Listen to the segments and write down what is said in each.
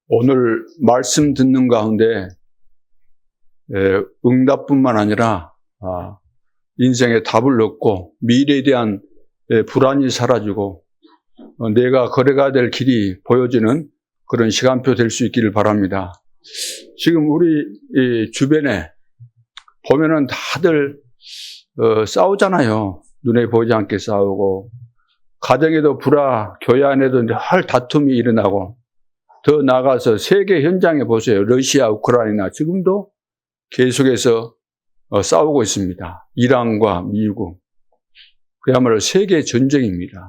오늘 말씀 듣는 가운데 응답뿐만 아니라 인생의 답을 얻고 미래에 대한 불안이 사라지고 내가 걸어가야 될 길이 보여지는 그런 시간표 될 수 있기를 바랍니다. 지금 우리 주변에 보면은 다들 싸우잖아요. 눈에 보이지 않게 싸우고, 가정에도 불화, 교회 안에도 늘 다툼이 일어나고, 더 나아가서 세계 현장에 보세요. 러시아, 우크라이나 지금도 계속해서 싸우고 있습니다. 이란과 미국. 그야말로 세계 전쟁입니다.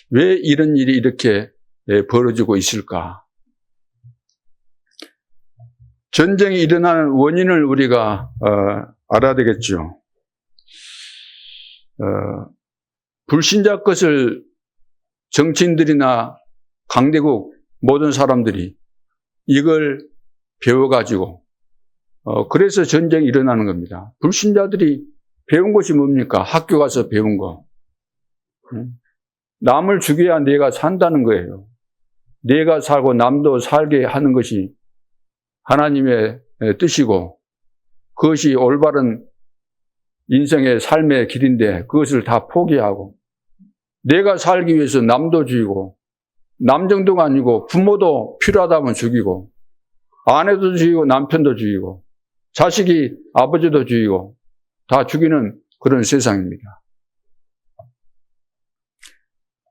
왜 이런 일이 이렇게 벌어지고 있을까? 전쟁이 일어나는 원인을 우리가 알아야 되겠죠. 불신자 것을 정치인들이나 강대국 모든 사람들이 이걸 배워가지고 그래서 전쟁이 일어나는 겁니다. 불신자들이 배운 것이 뭡니까? 학교 가서 배운 거. 남을 죽여야 내가 산다는 거예요. 내가 살고 남도 살게 하는 것이 하나님의 뜻이고 그것이 올바른 인생의 삶의 길인데 그것을 다 포기하고 내가 살기 위해서 남도 죽이고 남 정도가 아니고 부모도 필요하다면 죽이고 아내도 죽이고 남편도 죽이고 자식이 아버지도 죽이고 다 죽이는 그런 세상입니다.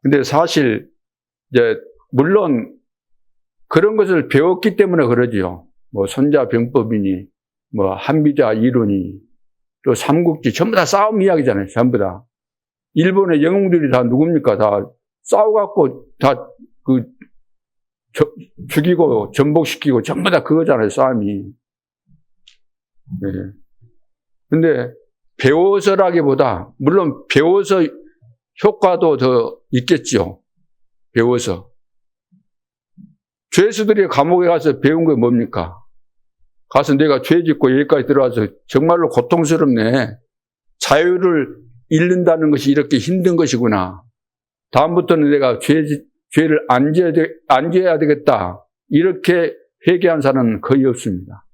근데 사실 이제 물론 그런 것을 배웠기 때문에 그러지요. 뭐 손자병법이니 뭐 한비자 이론이 또 삼국지 전부 다 싸움 이야기잖아요. 전부 다. 일본의 영웅들이 다 누굽니까? 다 싸워갖고 다 죽이고 전복시키고 전부 다 그거잖아요. 싸움이. 네. 근데 배워서라기보다 물론 배워서 효과도 더 있겠죠. 배워서. 죄수들이 감옥에 가서 배운 게 뭡니까? 가서 내가 죄 짓고 여기까지 들어와서 정말로 고통스럽네. 자유를 잃는다는 것이 이렇게 힘든 것이구나. 다음부터는 내가 죄를 안 지어야 되겠다. 이렇게 회개한 사람은 거의 없습니다.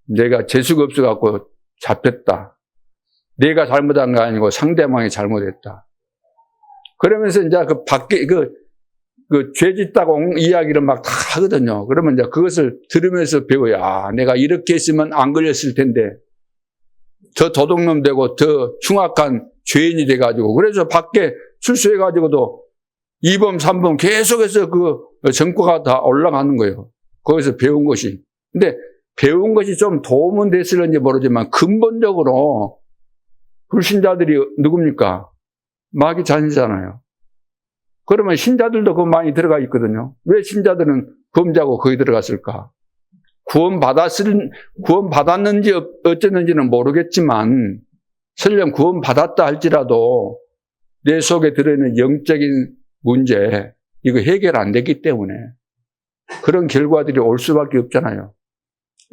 내가 재수가 없어갖고 잡혔다. 내가 잘못한 거 아니고 상대방이 잘못했다. 그러면서 이제 그 밖에 죄 짓다고 이야기를 막 다 하거든요. 그러면 이제 그것을 들으면서 배워요. 아, 내가 이렇게 했으면 안 걸렸을 텐데. 더 도둑놈 되고 더 흉악한 죄인이 돼가지고. 그래서 밖에 출소해가지고도 2범, 3범 계속해서 그 전과가 다 올라가는 거예요. 거기서 배운 것이. 근데 배운 것이 좀 도움은 됐을는지 모르지만 근본적으로 불신자들이 누굽니까? 마귀 자녀잖아요. 그러면 신자들도 그 많이 들어가 있거든요. 왜 신자들은 범죄하고 거기 들어갔을까? 구원받았는지 어쨌는지는 모르겠지만 설령 구원받았다 할지라도 내 속에 들어있는 영적인 문제 이거 해결 안 됐기 때문에 그런 결과들이 올 수밖에 없잖아요.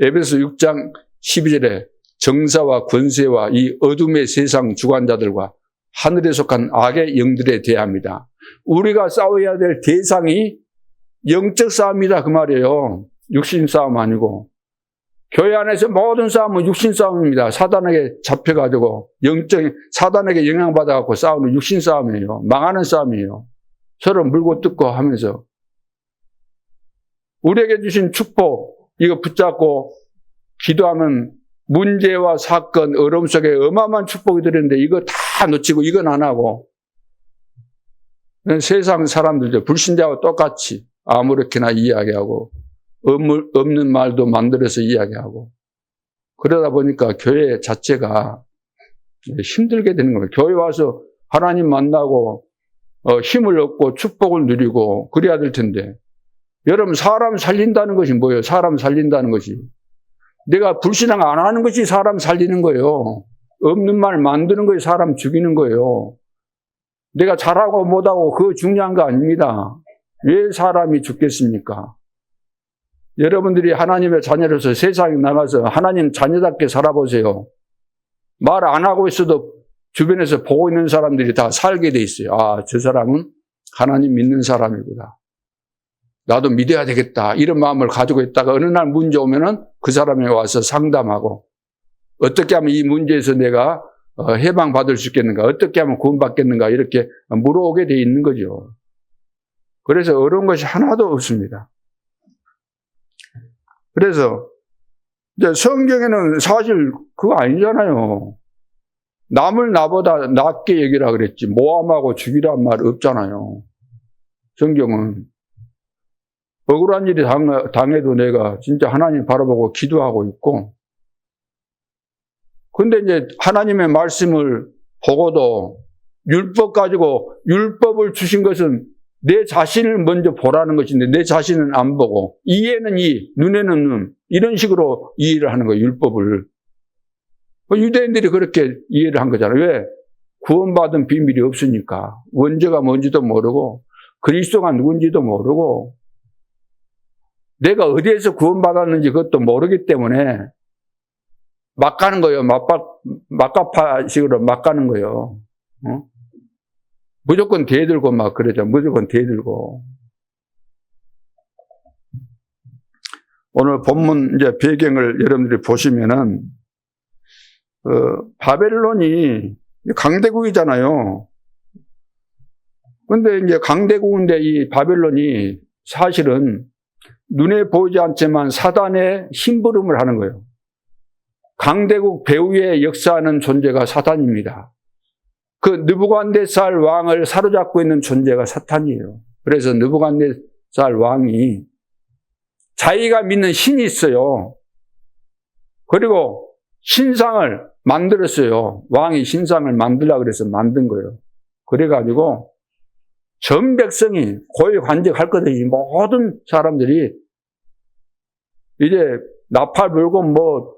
에베소 6장 12절에 정사와 권세와 이 어둠의 세상 주관자들과 하늘에 속한 악의 영들에 대합니다. 우리가 싸워야 될 대상이 영적 싸움이다 그 말이에요. 육신 싸움 아니고. 교회 안에서 모든 싸움은 육신 싸움입니다. 사단에게 잡혀가지고 사단에게 영향받아갖고 싸우는 육신 싸움이에요. 망하는 싸움이에요. 서로 물고 뜯고 하면서. 우리에게 주신 축복 이거 붙잡고 기도하면 문제와 사건, 어려움 속에 어마어마한 축복이 들었는데 이거 다 놓치고 이건 안 하고 세상 사람들도 불신자와 똑같이 아무렇게나 이야기하고 없는 말도 만들어서 이야기하고 그러다 보니까 교회 자체가 힘들게 되는 거예요. 교회 와서 하나님 만나고 힘을 얻고 축복을 누리고 그래야 될 텐데 여러분 사람 살린다는 것이 뭐예요? 사람 살린다는 것이 내가 불신앙 안 하는 것이 사람 살리는 거예요. 없는 말 만드는 것이 사람 죽이는 거예요. 내가 잘하고 못하고 그거 중요한 거 아닙니다. 왜 사람이 죽겠습니까? 여러분들이 하나님의 자녀로서 세상에 나가서 하나님 자녀답게 살아보세요. 말 안 하고 있어도 주변에서 보고 있는 사람들이 다 살게 돼 있어요. 아, 저 사람은 하나님 믿는 사람이구나. 나도 믿어야 되겠다 이런 마음을 가지고 있다가 어느 날 문제 오면은 그 사람이 와서 상담하고 어떻게 하면 이 문제에서 내가 해방받을 수 있겠는가, 어떻게 하면 구원받겠는가 이렇게 물어오게 돼 있는 거죠. 그래서 어려운 것이 하나도 없습니다. 그래서 이제 성경에는 사실 그거 아니잖아요. 남을 나보다 낫게 여기라 그랬지 모함하고 죽이란 말 없잖아요. 성경은 억울한 일이 당해도 내가 진짜 하나님 바라보고 기도하고 있고, 근데 이제 하나님의 말씀을 보고도 율법 가지고 율법을 주신 것은 내 자신을 먼저 보라는 것인데 내 자신은 안 보고 이에는 이, 눈에는 눈 이런 식으로 이해를 하는 거예요. 율법을. 유대인들이 그렇게 이해를 한 거잖아요. 왜? 구원받은 비밀이 없으니까. 원죄가 뭔지도 모르고 그리스도가 누군지도 모르고 내가 어디에서 구원받았는지 그것도 모르기 때문에 막 가는 거예요. 막가파식으로 막 가는 거예요. 무조건 대들고 막 그러죠. 무조건 대들고. 오늘 본문 이제 배경을 여러분들이 보시면은, 바벨론이 강대국이잖아요. 근데 이제 강대국인데 이 바벨론이 사실은 눈에 보이지 않지만 사단의 심부름을 하는 거예요. 강대국 배후에 역사하는 존재가 사탄입니다. 그 느부갓네살 왕을 사로잡고 있는 존재가 사탄이에요. 그래서 느부갓네살 왕이 자기가 믿는 신이 있어요. 그리고 신상을 만들었어요. 왕이 신상을 만들려고 그래서 만든 거예요. 그래가지고 전 백성이 고위 관직할 거든요. 모든 사람들이 이제 나팔 불고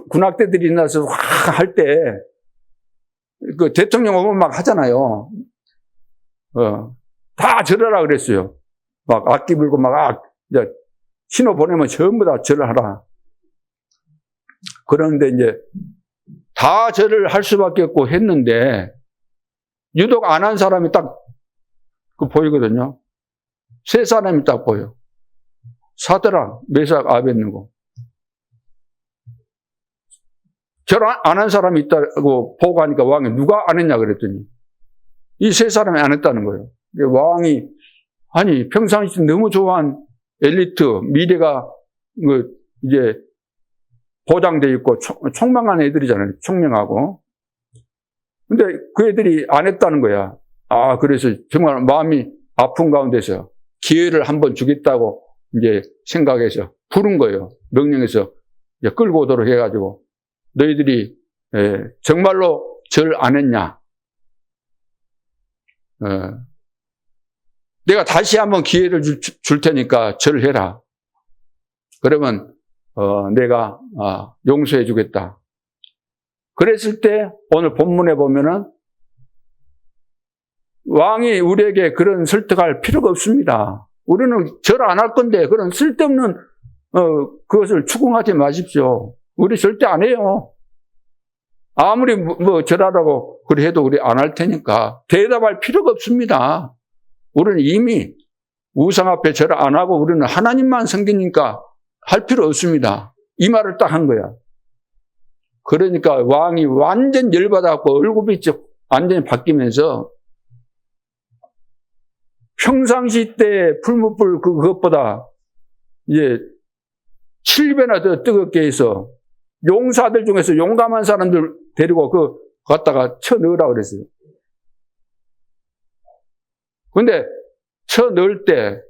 군악대들이 나서 확 할 때, 대통령 오면 막 하잖아요. 다 절하라 그랬어요. 막 악기 불고 이제 신호 보내면 전부 다 절하라. 그런데 이제 다 절을 할 수밖에 없고 했는데, 유독 안 한 사람이 딱 보이거든요. 세 사람이 딱 보여. 사드락, 메삭, 아벳느고. 절 안 한 사람이 있다고 보고 하니까 왕이 누가 안 했냐 그랬더니 이 세 사람이 안 했다는 거예요. 왕이 아니 평상시 너무 좋아한 엘리트 미래가 이제 보장돼 있고 총명한 애들이잖아요. 총명하고. 근데 그 애들이 안 했다는 거야. 그래서 정말 마음이 아픈 가운데서 기회를 한번 주겠다고 이제 생각해서 부른 거예요. 명령해서 이제 끌고 오도록 해가지고 너희들이 정말로 절 안 했냐? 내가 다시 한번 기회를 줄 테니까 절을 해라. 그러면 내가 용서해 주겠다. 그랬을 때 오늘 본문에 보면은 왕이 우리에게 그런 설득할 필요가 없습니다. 우리는 절 안 할 건데 그런 쓸데없는 그것을 추궁하지 마십시오. 우리 절대 안 해요. 아무리 절하라고 그래 해도 우리 안 할 테니까 대답할 필요가 없습니다. 우리는 이미 우상 앞에 절 안 하고 우리는 하나님만 섬기니까 할 필요 없습니다. 이 말을 딱 한 거야. 그러니까 왕이 완전 열받아갖고 얼굴이 완전히 바뀌면서 평상시 때 풀무불 그것보다 이제 7배나 더 뜨겁게 해서 용사들 중에서 용감한 사람들 데리고 갖다가 쳐 넣으라 그랬어요. 근데 쳐 넣을 때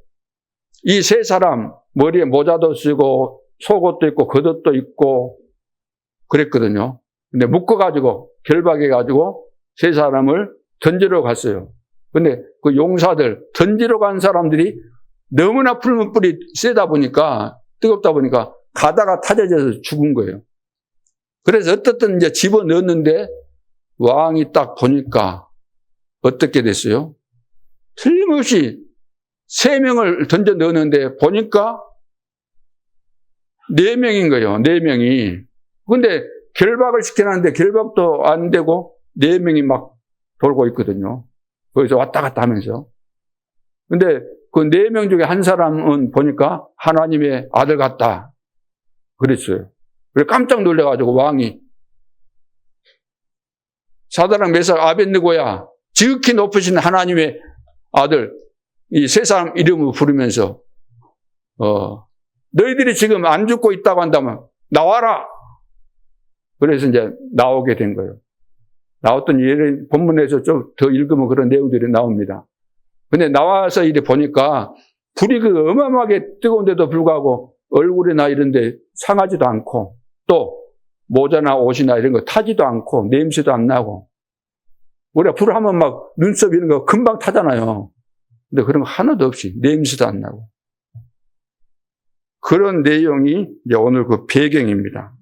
이 세 사람 머리에 모자도 쓰고 속옷도 있고 겉옷도 있고 그랬거든요. 근데 묶어가지고 결박해가지고 세 사람을 던지러 갔어요. 근데 그 용사들 던지러 간 사람들이 너무나 풀무불이 세다 보니까 뜨겁다 보니까 가다가 타져져서 죽은 거예요. 그래서 어떻든 이제 집어 넣었는데 왕이 딱 보니까 어떻게 됐어요? 틀림없이 3명을 던져 넣었는데 보니까 4명인 거예요. 4명이. 근데 결박을 시켜놨는데 결박도 안 되고 4명이 막 돌고 있거든요. 거기서 왔다 갔다 하면서. 근데 그 4명 중에 한 사람은 보니까 하나님의 아들 같다. 그랬어요. 그래 깜짝 놀래가지고 왕이 사드락 메삭 아벳느고야, 지극히 높으신 하나님의 아들, 이 세 사람 이름을 부르면서 너희들이 지금 안 죽고 있다고 한다면 나와라. 그래서 이제 나오게 된 거예요. 나왔던 예를 본문에서 좀 더 읽으면 그런 내용들이 나옵니다. 근데 나와서 이래 보니까 불이 그 어마어마하게 뜨거운데도 불구하고 얼굴이나 이런 데 상하지도 않고 또 모자나 옷이나 이런 거 타지도 않고 냄새도 안 나고, 우리가 불 하면 막 눈썹 이런 거 금방 타잖아요. 근데 그런 거 하나도 없이 냄새도 안 나고. 그런 내용이 이제 오늘 그 배경입니다.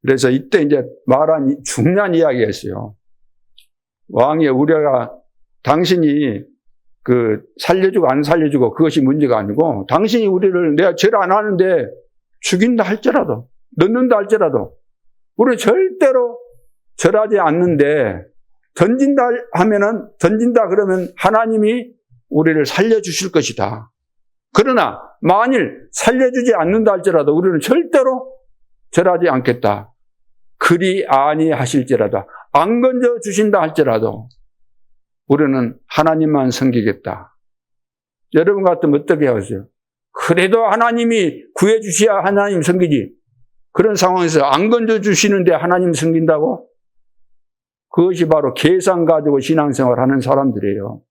그래서 이때 이제 말한 중요한 이야기였어요. 왕이 우리가 당신이 그 살려주고 안 살려주고 그것이 문제가 아니고, 당신이 우리를 내가 죄를 안 하는데 죽인다 할지라도, 넣는다 할지라도 우리는 절대로 절하지 않는데, 던진다 하면은, 던진다 그러면 하나님이 우리를 살려주실 것이다. 그러나 만일 살려주지 않는다 할지라도 우리는 절대로 절하지 않겠다. 그리 아니하실지라도, 안 건져 주신다 할지라도 우리는 하나님만 섬기겠다. 여러분 같으면 어떻게 하겠어요? 그래도 하나님이 구해주셔야 하나님 섬기지. 그런 상황에서 안 건져 주시는데 하나님 섬긴다고? 그것이 바로 계산 가지고 신앙생활 하는 사람들이에요.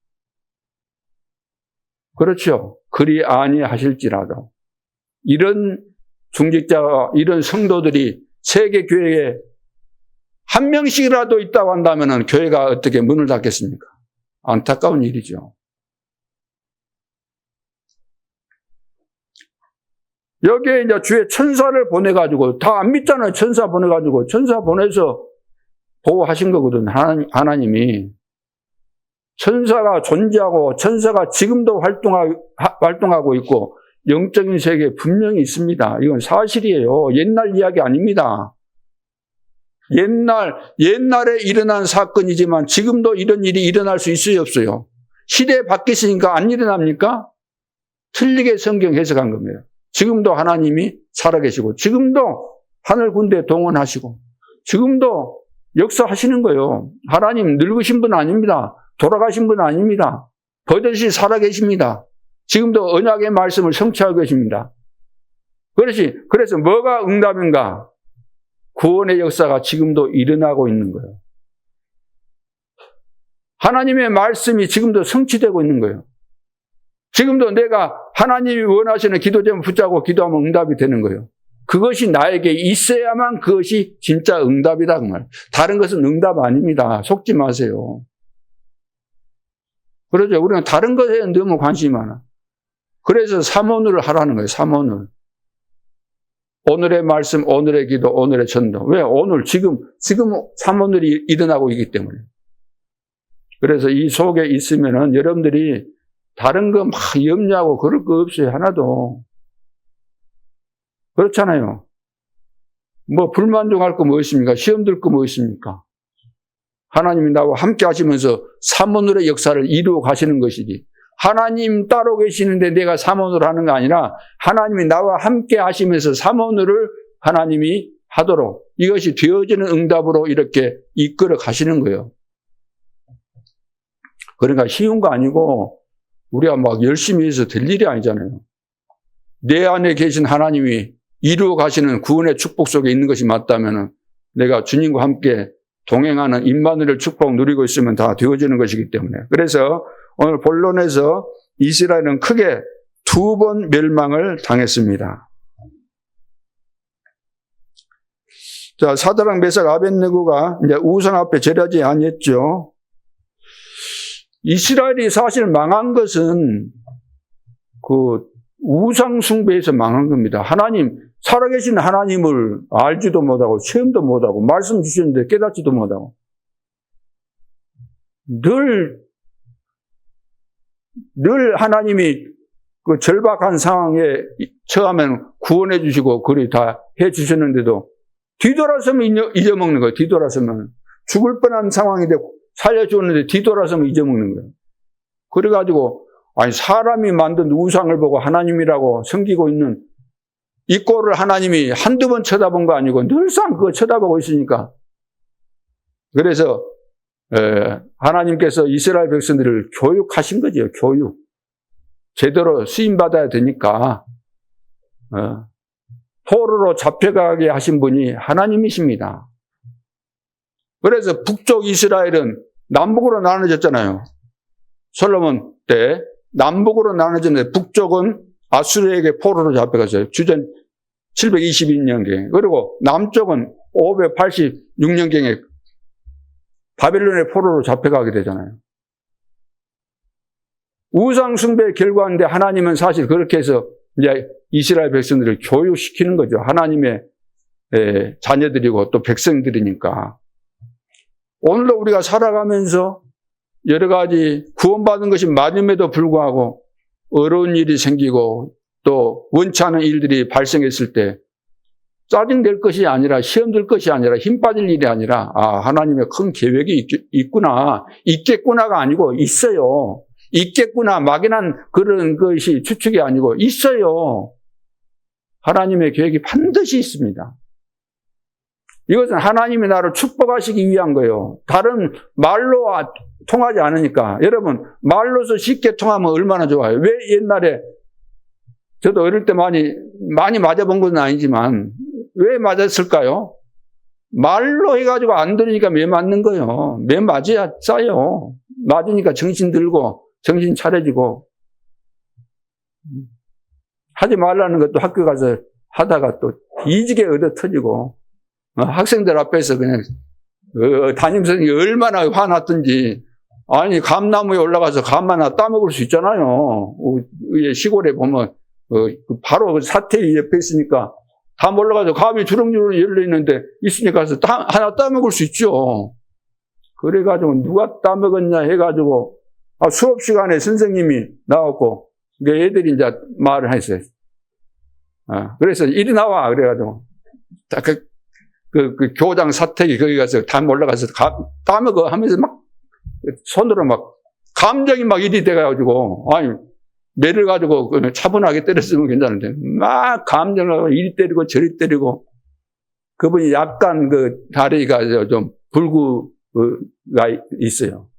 그렇죠. 그리 아니하실지라도. 이런 중직자와 이런 성도들이 세계 교회에 한 명씩이라도 있다고 한다면 교회가 어떻게 문을 닫겠습니까? 안타까운 일이죠. 여기에 이제 주의 천사를 보내가지고, 다 안 믿잖아요. 천사 보내가지고, 천사 보내서 보호하신 거거든, 하나님이. 천사가 존재하고, 천사가 지금도 활동하고 있고, 영적인 세계에 분명히 있습니다. 이건 사실이에요. 옛날 이야기 아닙니다. 옛날에 일어난 사건이지만 지금도 이런 일이 일어날 수 있어요, 없어요? 시대 바뀌었으니까 안 일어납니까? 틀리게 성경 해석한 겁니다. 지금도 하나님이 살아계시고, 지금도 하늘 군대 동원하시고, 지금도 역사하시는 거예요. 하나님 늙으신 분 아닙니다. 돌아가신 분 아닙니다. 버젓이 살아계십니다. 지금도 언약의 말씀을 성취하고 계십니다. 그래서 뭐가 응답인가? 구원의 역사가 지금도 일어나고 있는 거예요. 하나님의 말씀이 지금도 성취되고 있는 거예요. 지금도 내가 하나님이 원하시는 기도 제목 붙잡고 기도하면 응답이 되는 거예요. 그것이 나에게 있어야만 그것이 진짜 응답이다, 그 말. 다른 것은 응답 아닙니다. 속지 마세요. 그러죠. 우리는 다른 것에 너무 관심이 많아. 그래서 삼원을 하라는 거예요. 삼원을. 오늘의 말씀, 오늘의 기도, 오늘의 전도. 왜? 오늘, 지금 삼원을이 일어나고 있기 때문에. 그래서 이 속에 있으면은 여러분들이 다른 거 막 염려하고 그럴 거 없어요. 하나도. 그렇잖아요. 뭐 불만족할 거 뭐 있습니까? 시험 들 거 뭐 있습니까? 하나님이 나와 함께 하시면서 삼원을의 역사를 이루어 가시는 것이지. 하나님 따로 계시는데 내가 삼원을 하는 거 아니라 하나님이 나와 함께 하시면서 삼원을 하나님이 하도록, 이것이 되어지는 응답으로 이렇게 이끌어 가시는 거예요. 그러니까 쉬운 거 아니고 우리가 막 열심히 해서 될 일이 아니잖아요. 내 안에 계신 하나님이 이루어 가시는 구원의 축복 속에 있는 것이 맞다면 내가 주님과 함께 동행하는 임마누엘 축복 누리고 있으면 다 되어지는 것이기 때문에. 그래서 오늘 본론에서 이스라엘은 크게 2번 멸망을 당했습니다. 자, 사드락 메삭 아벳느고가 이제 우상 앞에 절하지 아니했죠. 이스라엘이 사실 망한 것은 그 우상 숭배에서 망한 겁니다. 하나님, 살아계신 하나님을 알지도 못하고 체험도 못하고 말씀 주셨는데 깨닫지도 못하고 늘 하나님이 그 절박한 상황에 처하면 구원해 주시고 그리 다 해 주셨는데도 뒤돌아서면 잊어먹는 거예요. 뒤돌아서면 죽을 뻔한 상황인데 살려주었는데 뒤돌아서면 잊어먹는 거예요. 그래가지고 아니 사람이 만든 우상을 보고 하나님이라고 섬기고 있는 이 꼴을 하나님이 한두 번 쳐다본 거 아니고 늘상 그거 쳐다보고 있으니까 그래서 하나님께서 이스라엘 백성들을 교육하신 거죠. 교육. 제대로 쓰임받아야 되니까 포로로 잡혀가게 하신 분이 하나님이십니다. 그래서 북쪽 이스라엘은 남북으로 나눠졌잖아요. 솔로몬 때 남북으로 나눠졌는데 북쪽은 아수르에게 포로로 잡혀갔어요. 주전 722년경에. 그리고 남쪽은 586년경에 바벨론의 포로로 잡혀가게 되잖아요. 우상숭배의 결과인데 하나님은 사실 그렇게 해서 이제 이스라엘 백성들을 교육시키는 거죠. 하나님의 자녀들이고 또 백성들이니까. 오늘도 우리가 살아가면서 여러 가지 구원받은 것이 맞음에도 불구하고 어려운 일이 생기고 또 원치 않은 일들이 발생했을 때 짜증낼 것이 아니라 시험 들 것이 아니라 힘 빠질 일이 아니라 하나님의 큰 계획이 있구나. 있겠구나가 아니고 있어요. 있겠구나 막연한 그런 것이 추측이 아니고 있어요. 하나님의 계획이 반드시 있습니다. 이것은 하나님이 나를 축복하시기 위한 거예요. 다른 말로 통하지 않으니까. 여러분 말로서 쉽게 통하면 얼마나 좋아요. 왜 옛날에 저도 어릴 때 많이 맞아본 건 아니지만 왜 맞았을까요? 말로 해가지고 안 들으니까 매 맞는 거예요. 매 맞아야 싸요. 맞으니까 정신 들고 정신 차려지고 하지 말라는 것도 학교 가서 하다가 또 이지게 얻어 터지고 학생들 앞에서 그냥 담임선생님이 얼마나 화났던지 아니 감나무에 올라가서 감 하나 따먹을 수 있잖아요. 시골에 보면 바로 사태 옆에 있으니까 감 올라가서 감이 주렁주렁 열려있는데 있으니까 가서 하나 따먹을 수 있죠. 그래가지고 누가 따먹었냐 해가지고 수업 시간에 선생님이 나왔고 애들이 이제 말을 했어요. 그래서 이리 나와 그래가지고 그 교장 사택이 거기 가서 감 올라가서 따먹어 하면서 막 손으로 막 감정이 막 이리 돼가지고 아니 매를 가지고 차분하게 때렸으면 괜찮은데 막 감정을 이리 때리고 저리 때리고 그분이 약간 그 다리가 좀 불구가 있어요.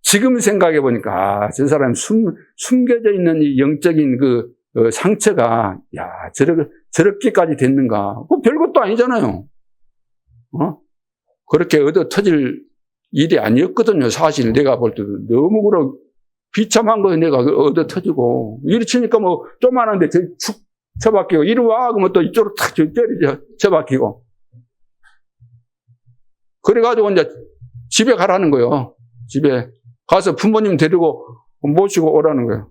지금 생각해 보니까 저 사람이 숨겨져 있는 이 영적인 그 상처가 저렇게까지 됐는가? 별것도 아니잖아요. 그렇게 얻어 터질 일이 아니었거든요. 사실 내가 볼 때도 너무 그런 비참한 거 내가 얻어 터지고 이리 치니까 뭐 조그만한데 축 쳐박히고 이리 와 그러면 또 이쪽으로 탁 쳐박히고 그래가지고 이제 집에 가라는 거예요. 집에 가서 부모님 데리고 모시고 오라는 거예요.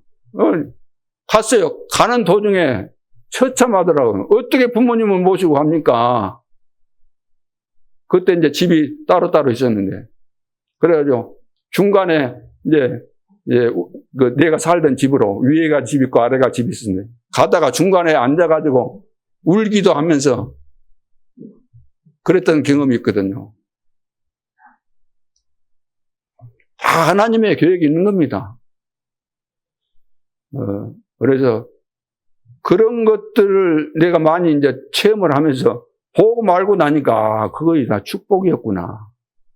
갔어요. 가는 도중에 처참하더라고요. 어떻게 부모님을 모시고 갑니까? 그때 이제 집이 따로따로 있었는데. 그래가지고 중간에 이제 내가 살던 집으로 위에가 집 있고 아래가 집이 있었는데 가다가 중간에 앉아가지고 울기도 하면서 그랬던 경험이 있거든요. 다 하나님의 계획이 있는 겁니다. 그래서 그런 것들을 내가 많이 이제 체험을 하면서 보고 말고 나니까 그것이 다 축복이었구나.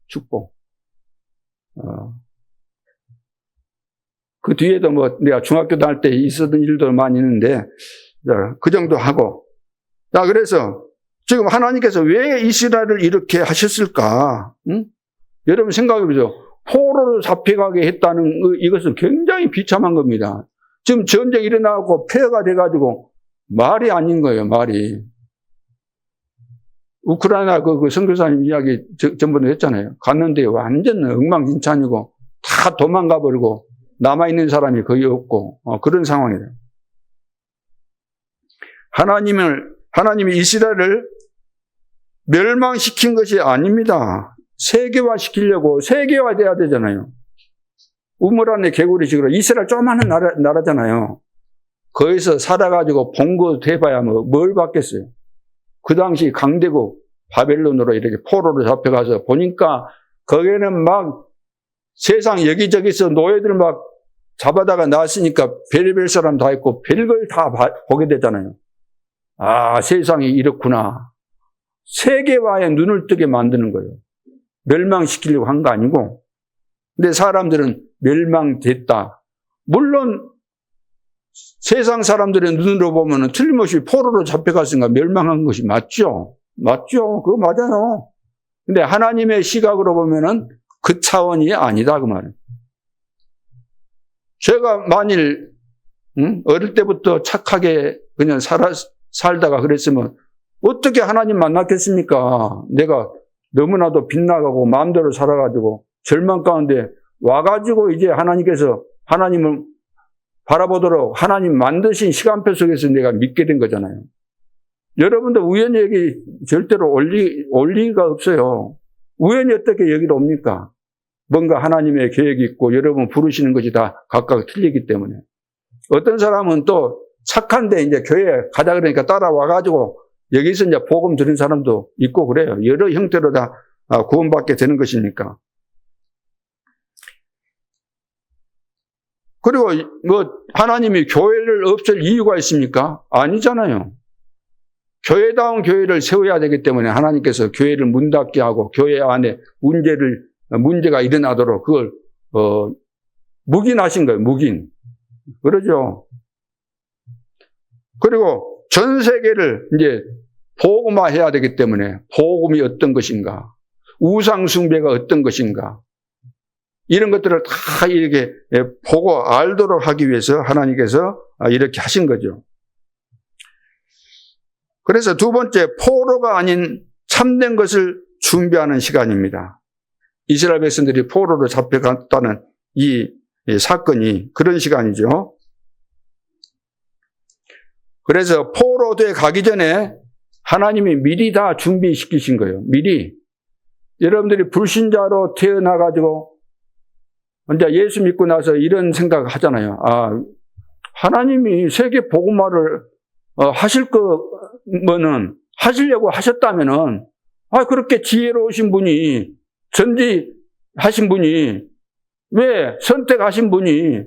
축복. 그 뒤에도 뭐 내가 중학교 다닐 때 있었던 일도 많이 있는데 그 정도 하고 그래서 지금 하나님께서 왜 이스라엘을 이렇게 하셨을까? 응? 여러분 생각해 보세요. 포로로 잡혀가게 했다는 이것은 굉장히 비참한 겁니다. 지금 전쟁이 일어나고 폐허가 돼가지고 말이 아닌 거예요. 말이. 우크라이나 그 선교사님 이야기 전번에 했잖아요. 갔는데 완전 엉망진창이고 다 도망가 버리고 남아있는 사람이 거의 없고 그런 상황이에요. 하나님이 이스라엘을 멸망시킨 것이 아닙니다. 세계화시키려고 세계화돼야 되잖아요. 우물 안에 개구리식으로 이스라엘 조그마한 나라잖아요. 거기서 살아가지고 본거 돼봐야 뭘 받겠어요. 그 당시 강대국 바벨론으로 이렇게 포로로 잡혀가서 보니까 거기에는 막 세상 여기저기서 노예들 막 잡아다가 놨으니까 별의별 사람 다 있고 별걸 다 보게 되잖아요. 아, 세상이 이렇구나. 세계화에 눈을 뜨게 만드는 거예요. 멸망시키려고 한 거 아니고. 근데 사람들은 멸망됐다. 물론 세상 사람들의 눈으로 보면 틀림없이 포로로 잡혀갔으니까 멸망한 것이 맞죠. 맞죠. 그거 맞아요. 근데 하나님의 시각으로 보면은 그 차원이 아니다 그 말이에요. 제가 만일 어릴 때부터 착하게 그냥 살다가 그랬으면 어떻게 하나님 만났겠습니까? 내가 너무나도 빗나가고 마음대로 살아가지고 절망 가운데 와가지고 이제 하나님께서 하나님을 바라보도록 하나님 만드신 시간표 속에서 내가 믿게 된 거잖아요. 여러분도 우연히 여기 절대로 올 리가 없어요. 우연히 어떻게 여기로 옵니까? 뭔가 하나님의 계획이 있고 여러분 부르시는 것이 다 각각 틀리기 때문에. 어떤 사람은 또 착한데 이제 교회 가자 그러니까 따라와가지고 여기서 이제 복음 들은 사람도 있고 그래요. 여러 형태로 다 구원받게 되는 것이니까. 그리고 뭐 하나님이 교회를 없앨 이유가 있습니까? 아니잖아요. 교회다운 교회를 세워야 되기 때문에 하나님께서 교회를 문 닫게 하고 교회 안에 문제가 일어나도록 그걸 묵인하신 거예요. 묵인. 그러죠. 그리고 전 세계를 이제 복음화해야 되기 때문에 복음이 어떤 것인가, 우상 숭배가 어떤 것인가, 이런 것들을 다 이렇게 보고 알도록 하기 위해서 하나님께서 이렇게 하신 거죠. 그래서 두 번째, 포로가 아닌 참된 것을 준비하는 시간입니다. 이스라엘 백성들이 포로로 잡혀갔다는 이 사건이 그런 시간이죠. 그래서 포로돼 가기 전에 하나님이 미리 다 준비시키신 거예요. 미리. 여러분들이 불신자로 태어나가지고 이제 예수 믿고 나서 이런 생각 하잖아요. 아, 하나님이 세계 복음화를 하실 거면은, 하시려고 하셨다면은, 아, 그렇게 지혜로우신 분이, 전지하신 분이, 왜 선택하신 분이,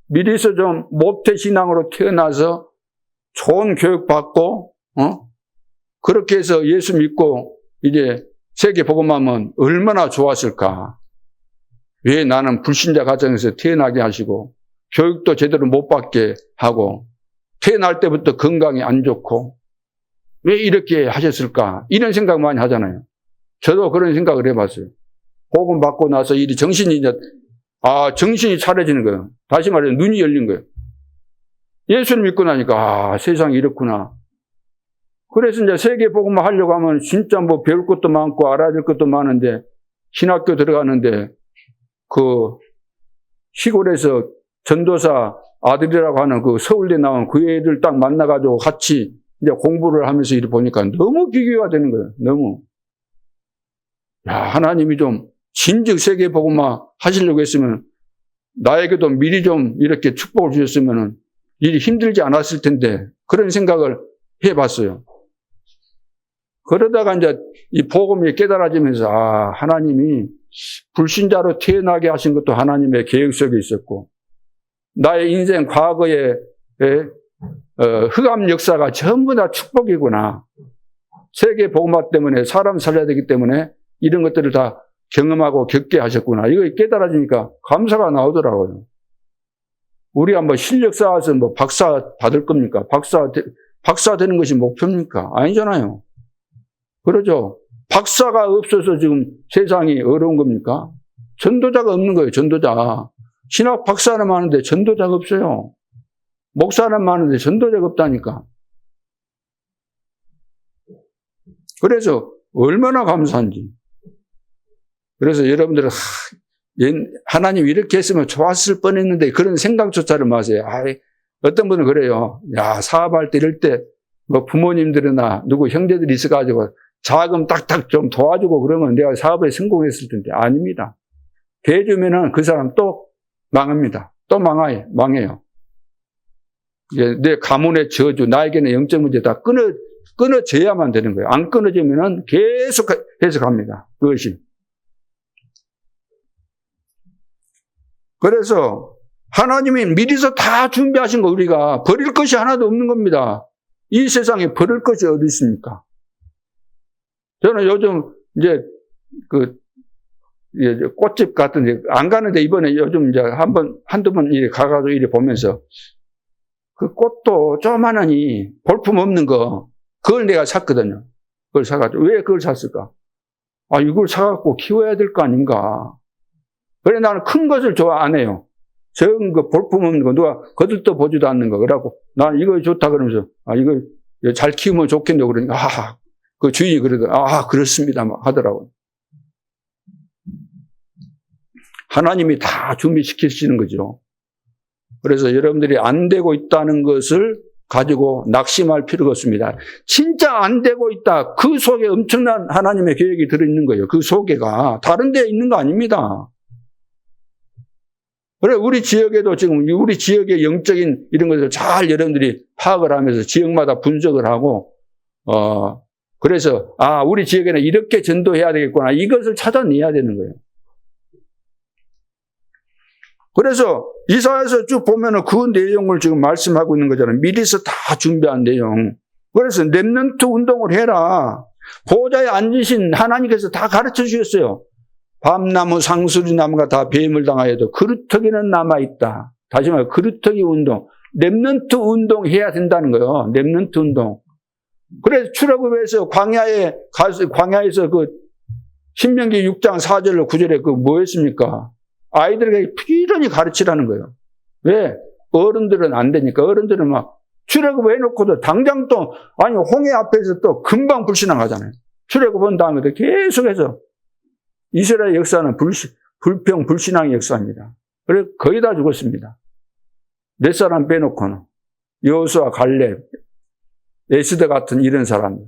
미리서 좀 모태신앙으로 태어나서 좋은 교육받고, 그렇게 해서 예수 믿고 이제 세계 복음하면 얼마나 좋았을까. 왜 나는 불신자 가정에서 태어나게 하시고 교육도 제대로 못 받게 하고 태어날 때부터 건강이 안 좋고 왜 이렇게 하셨을까. 이런 생각 많이 하잖아요. 저도 그런 생각을 해봤어요. 복음 받고 나서 정신이 차려지는 거예요. 다시 말해서 눈이 열린 거예요. 예수를 믿고 나니까 세상이 이렇구나. 그래서 이제 세계 복음화 하려고 하면 진짜 뭐 배울 것도 많고 알아야 될 것도 많은데 신학교 들어가는데 그 시골에서 전도사 아들이라고 하는 그 서울대 나온 그 애들 딱 만나가지고 같이 이제 공부를 하면서 이렇게 보니까 너무 비교가 되는 거예요. 너무. 야, 하나님이 좀 진즉 세계 복음화 하시려고 했으면 나에게도 미리 좀 이렇게 축복을 주셨으면 일이 힘들지 않았을 텐데 그런 생각을 해봤어요. 그러다가 이제 이 복음이 깨달아지면서 하나님이 불신자로 태어나게 하신 것도 하나님의 계획 속에 있었고 나의 인생 과거의 흑암 역사가 전부 다 축복이구나. 세계 복음화 때문에 사람 살려야 되기 때문에 이런 것들을 다 경험하고 겪게 하셨구나. 이거 깨달아지니까 감사가 나오더라고요. 우리가 뭐 실력 쌓아서 뭐 박사 받을 겁니까? 박사 되는 것이 목표입니까? 아니잖아요. 그러죠. 박사가 없어서 지금 세상이 어려운 겁니까? 전도자가 없는 거예요. 전도자. 신학 박사는 많은데 전도자가 없어요. 목사는 많은데 전도자가 없다니까. 그래서 얼마나 감사한지. 그래서 여러분들은 하나님 이렇게 했으면 좋았을 뻔했는데 그런 생각조차를 마세요. 어떤 분은 그래요. 야, 사업할 때 이럴 때 뭐 부모님들이나 누구 형제들이 있어가지고 자금 딱딱 좀 도와주고 그러면 내가 사업에 성공했을 텐데 아닙니다. 대주면은 그 사람 또 망합니다. 또 망해요. 내 가문의 저주, 나에게는 영적 문제 다 끊어져야만 되는 거예요. 안 끊어지면은 계속 해서 갑니다. 그것이. 그래서 하나님이 미리서 다 준비하신 거 우리가 버릴 것이 하나도 없는 겁니다. 이 세상에 버릴 것이 어디 있습니까? 저는 요즘 이제 꽃집 같은 데 안 가는데 이번에 요즘 이제 한두 번 이렇게 가가지고 이렇게 보면서 그 꽃도 조그마하니 볼품 없는 거 그걸 내가 샀거든요. 그걸 사가지고 왜 그걸 샀을까? 아, 이걸 사갖고 키워야 될 거 아닌가. 그래 나는 큰 것을 좋아 안 해요. 적은 거 볼품 없는 거 누가 거들떠 보지도 않는 거 그러고 난 이거 좋다 그러면서 아 이거 잘 키우면 좋겠네 그러니까 그 주인이 그러더라. 그렇습니다 막 하더라고요. 하나님이 다 준비시키시는 거죠. 그래서 여러분들이 안 되고 있다는 것을 가지고 낙심할 필요가 없습니다. 진짜 안 되고 있다. 그 속에 엄청난 하나님의 계획이 들어있는 거예요. 그 속에가 다른 데에 있는 거 아닙니다. 그래 우리 지역에도 지금 우리 지역의 영적인 이런 것을 잘 여러분들이 파악을 하면서 지역마다 분석을 하고 그래서 우리 지역에는 이렇게 전도해야 되겠구나. 이것을 찾아내야 되는 거예요. 그래서 이사야서 쭉 보면은 그 내용을 지금 말씀하고 있는 거잖아요. 미리서 다 준비한 내용. 그래서 렘넌트 운동을 해라. 보좌에 앉으신 하나님께서 다 가르쳐 주셨어요. 밤나무, 상수리나무가 다 뱀을 당하여도 그루터기는 남아있다. 다시 말해 그루터기 운동. 렘넌트 운동 해야 된다는 거예요. 렘넌트 운동. 그래서 출애굽에서 광야에서 그 신명기 6장 4절로 9절에 그 뭐였습니까? 아이들에게 피런히 가르치라는 거예요. 왜? 어른들은 안 되니까. 어른들은 막 출애굽 해놓고도 당장 또 홍해 앞에서 또 금방 불신앙하잖아요. 출애굽한 다음에도 계속해서 이스라엘 역사는 불평 불신앙의 역사입니다. 그래서 거의 다 죽었습니다. 몇 사람 빼놓고는 여호수아, 갈렙, 에스더 같은 이런 사람들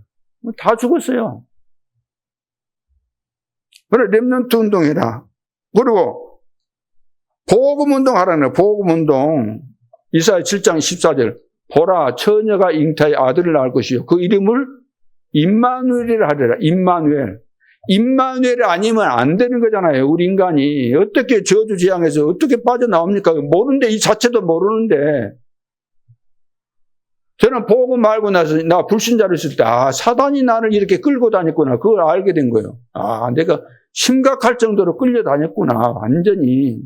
다 죽었어요. 그래 렘넌트 운동해라. 그리고 복음 운동하라는 거예요. 복음 운동. 이사야 7장 14절. 보라 처녀가 잉타의 아들을 낳을 것이요. 그 이름을 임마누엘이라 하리라. 임마누엘. 임마누엘이 아니면 안 되는 거잖아요. 우리 인간이. 어떻게 저주재앙에서 어떻게 빠져나옵니까? 모르는데 이 자체도 모르는데. 저는 복음 알고 나서 나 불신자를 있을 때 사단이 나를 이렇게 끌고 다녔구나. 그걸 알게 된 거예요. 내가 심각할 정도로 끌려다녔구나. 완전히.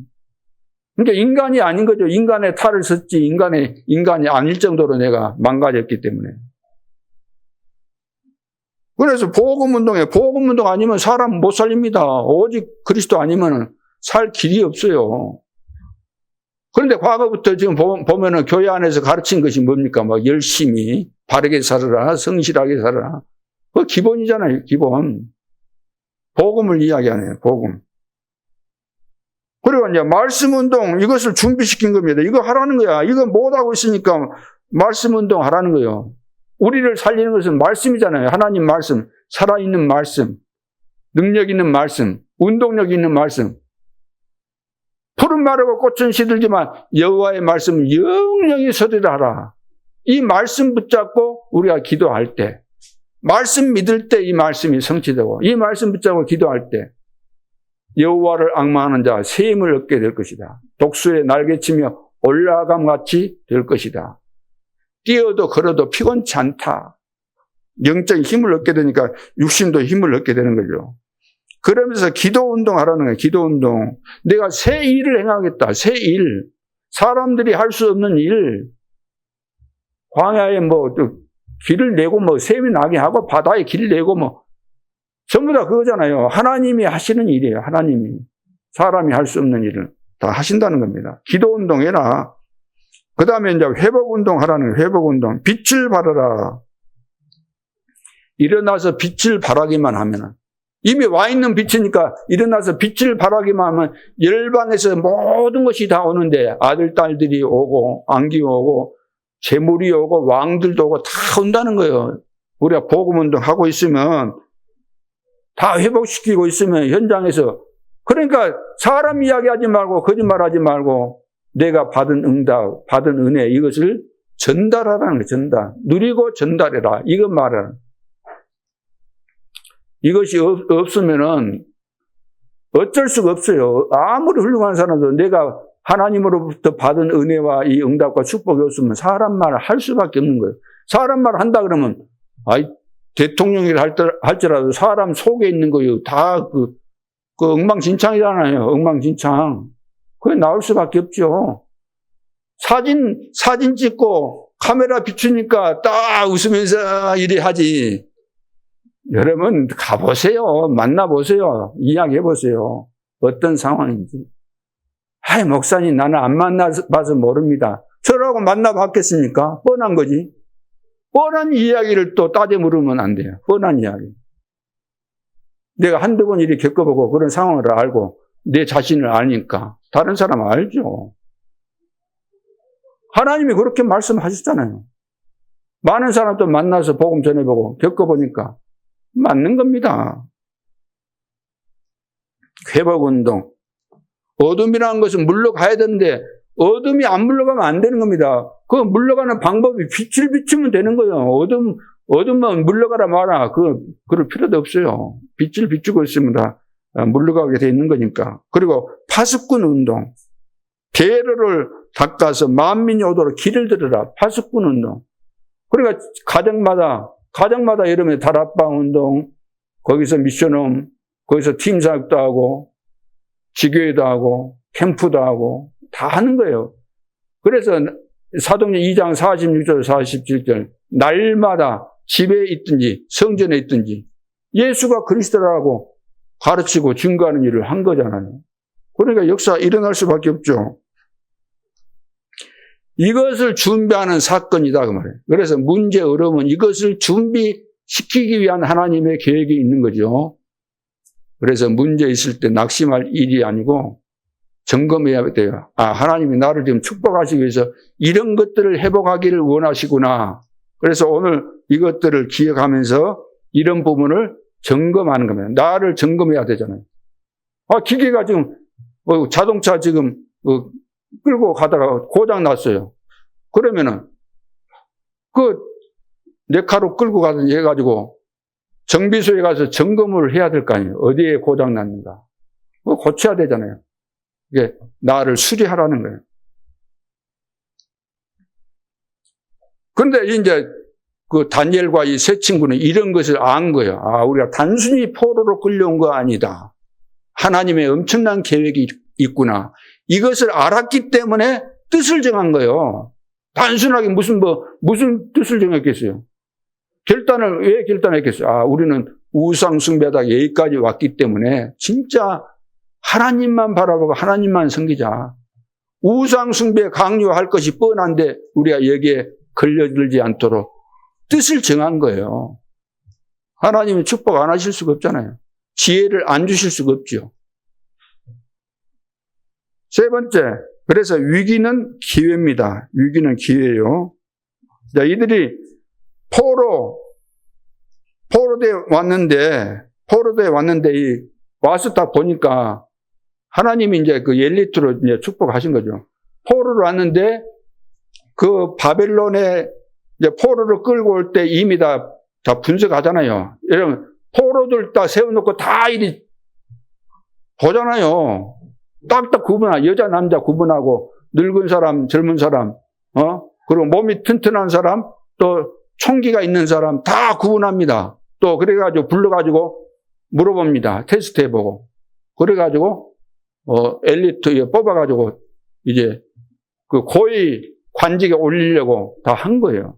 그러니까 인간이 아닌 거죠. 인간의 탈을 썼지 인간이 아닐 정도로 내가 망가졌기 때문에. 그래서 복음운동에 복음운동 아니면 사람 못 살립니다. 오직 그리스도 아니면 살 길이 없어요. 그런데 과거부터 지금 보면은 교회 안에서 가르친 것이 뭡니까? 막 열심히 바르게 살아라, 성실하게 살아라. 그거 기본이잖아요. 기본. 복음을 이야기하네요. 복음. 그리고 이제 말씀 운동 이것을 준비시킨 겁니다. 이거 하라는 거야. 이거 못하고 있으니까 말씀 운동 하라는 거예요. 우리를 살리는 것은 말씀이잖아요. 하나님 말씀, 살아있는 말씀, 능력 있는 말씀, 운동력 있는 말씀. 푸른 마르고 꽃은 시들지만 여호와의 말씀은 영영히 서리라 하라. 이 말씀 붙잡고 우리가 기도할 때, 말씀 믿을 때 이 말씀이 성취되고 이 말씀 붙잡고 기도할 때 여호와를 앙망하는 자 새 힘을 얻게 될 것이다. 독수리에 날개치며 올라감같이 될 것이다. 뛰어도 걸어도 피곤치 않다. 영적인 힘을 얻게 되니까 육신도 힘을 얻게 되는 거죠. 그러면서 기도 운동하라는 거예요. 기도 운동. 내가 새 일을 행하겠다. 새 일. 사람들이 할 수 없는 일. 광야에 길을 내고 샘이 나게 하고 바다에 길 내고 전부 다 그거잖아요. 하나님이 하시는 일이에요. 하나님이. 사람이 할 수 없는 일을 다 하신다는 겁니다. 기도 운동해라. 그 다음에 이제 회복 운동 하라는 거예요. 회복 운동. 빛을 발하라. 일어나서 빛을 발하기만 하면은 이미 와 있는 빛이니까 일어나서 빛을 발하기만 하면 열방에서 모든 것이 다 오는데 아들, 딸들이 오고 안기 오고 재물이 오고 왕들도 오고 다 온다는 거예요. 우리가 복음 운동하고 있으면 다 회복시키고 있으면 현장에서 그러니까 사람 이야기하지 말고 거짓말하지 말고 내가 받은 응답, 받은 은혜 이것을 전달하라는 거예요. 전달. 누리고 전달해라. 이거 말하는. 이것이 없으면은 어쩔 수가 없어요. 아무리 훌륭한 사람도 내가 하나님으로부터 받은 은혜와 이 응답과 축복이 없으면 사람 말을 할 수밖에 없는 거예요. 사람 말을 한다 그러면, 대통령이라 할지라도 사람 속에 있는 거요. 다 그 엉망진창이잖아요. 엉망진창. 그게 나올 수밖에 없죠. 사진 찍고 카메라 비추니까 딱 웃으면서 이래 하지. 여러분, 가보세요. 만나보세요. 이야기해보세요. 어떤 상황인지. 목사님, 나는 안 만나봐서 모릅니다. 저라고 만나봤겠습니까? 뻔한 거지. 뻔한 이야기를 또 따져 물으면 안 돼요. 뻔한 이야기. 내가 한두 번 이렇게 겪어보고 그런 상황을 알고 내 자신을 아니까 다른 사람은 알죠. 하나님이 그렇게 말씀하셨잖아요. 많은 사람도 만나서 복음 전해보고 겪어보니까 맞는 겁니다. 회복운동. 어둠이라는 것은 물러가야 되는데 어둠이 안 물러가면 안 되는 겁니다. 그 물러가는 방법이 빛을 비추면 되는 거예요. 어둠만 물러가라 마라. 그럴 필요도 없어요. 빛을 비추고 있으면 다 물러가게 돼 있는 거니까. 그리고 파수꾼 운동. 대로를 닦아서 만민이 오도록 길을 들으라. 파수꾼 운동. 그러니까 가정마다 이러면 다락방 운동, 거기서 미션홈, 거기서 팀 사역도 하고, 지교회도 하고, 캠프도 하고, 다 하는 거예요. 그래서 사도행전 2장 46절, 47절, 날마다 집에 있든지 성전에 있든지 예수가 그리스도라고 가르치고 증거하는 일을 한 거잖아요. 그러니까 역사 일어날 수밖에 없죠. 이것을 준비하는 사건이다 그 말이에요. 그래서 문제 어려움은 이것을 준비시키기 위한 하나님의 계획이 있는 거죠. 그래서 문제 있을 때 낙심할 일이 아니고 점검해야 돼요. 하나님이 나를 지금 축복하시기 위해서 이런 것들을 회복하기를 원하시구나. 그래서 오늘 이것들을 기억하면서 이런 부분을 점검하는 겁니다. 나를 점검해야 되잖아요. 기계가 지금 자동차 지금 끌고 가다가 고장 났어요. 그러면은 내 카로 끌고 가든지 해가지고 정비소에 가서 점검을 해야 될 거 아니에요. 어디에 고장 났는가. 고쳐야 되잖아요. 이게 나를 수리하라는 거예요. 그런데 이제 다니엘과 이 세 친구는 이런 것을 안 거예요. 우리가 단순히 포로로 끌려온 거 아니다. 하나님의 엄청난 계획이 있구나. 이것을 알았기 때문에 뜻을 정한 거예요. 단순하게 무슨 뜻을 정했겠어요? 왜 결단했겠어요? 우리는 우상 숭배하다가 여기까지 왔기 때문에 진짜 하나님만 바라보고 하나님만 섬기자. 우상 숭배 강요할 것이 뻔한데 우리가 여기에 걸려들지 않도록 뜻을 정한 거예요. 하나님은 축복 안 하실 수가 없잖아요. 지혜를 안 주실 수가 없죠. 세 번째, 그래서 위기는 기회입니다. 위기는 기회예요. 자, 이들이 포로대에 왔는데 와서 딱 보니까 하나님이 이제 그 엘리트로 이제 축복하신 거죠. 포로로 왔는데 그 바벨론에 이제 포로를 끌고 올 때 이미 다 분석하잖아요. 여러분, 포로들 다 세워놓고 다 이리 보잖아요. 딱딱 구분하고, 여자, 남자 구분하고, 늙은 사람, 젊은 사람, 그리고 몸이 튼튼한 사람, 또 총기가 있는 사람 다 구분합니다. 또 그래가지고 불러가지고 물어봅니다. 테스트 해보고. 그래가지고, 엘리트 뽑아가지고 이제 그 고위 관직에 올리려고 다 한 거예요.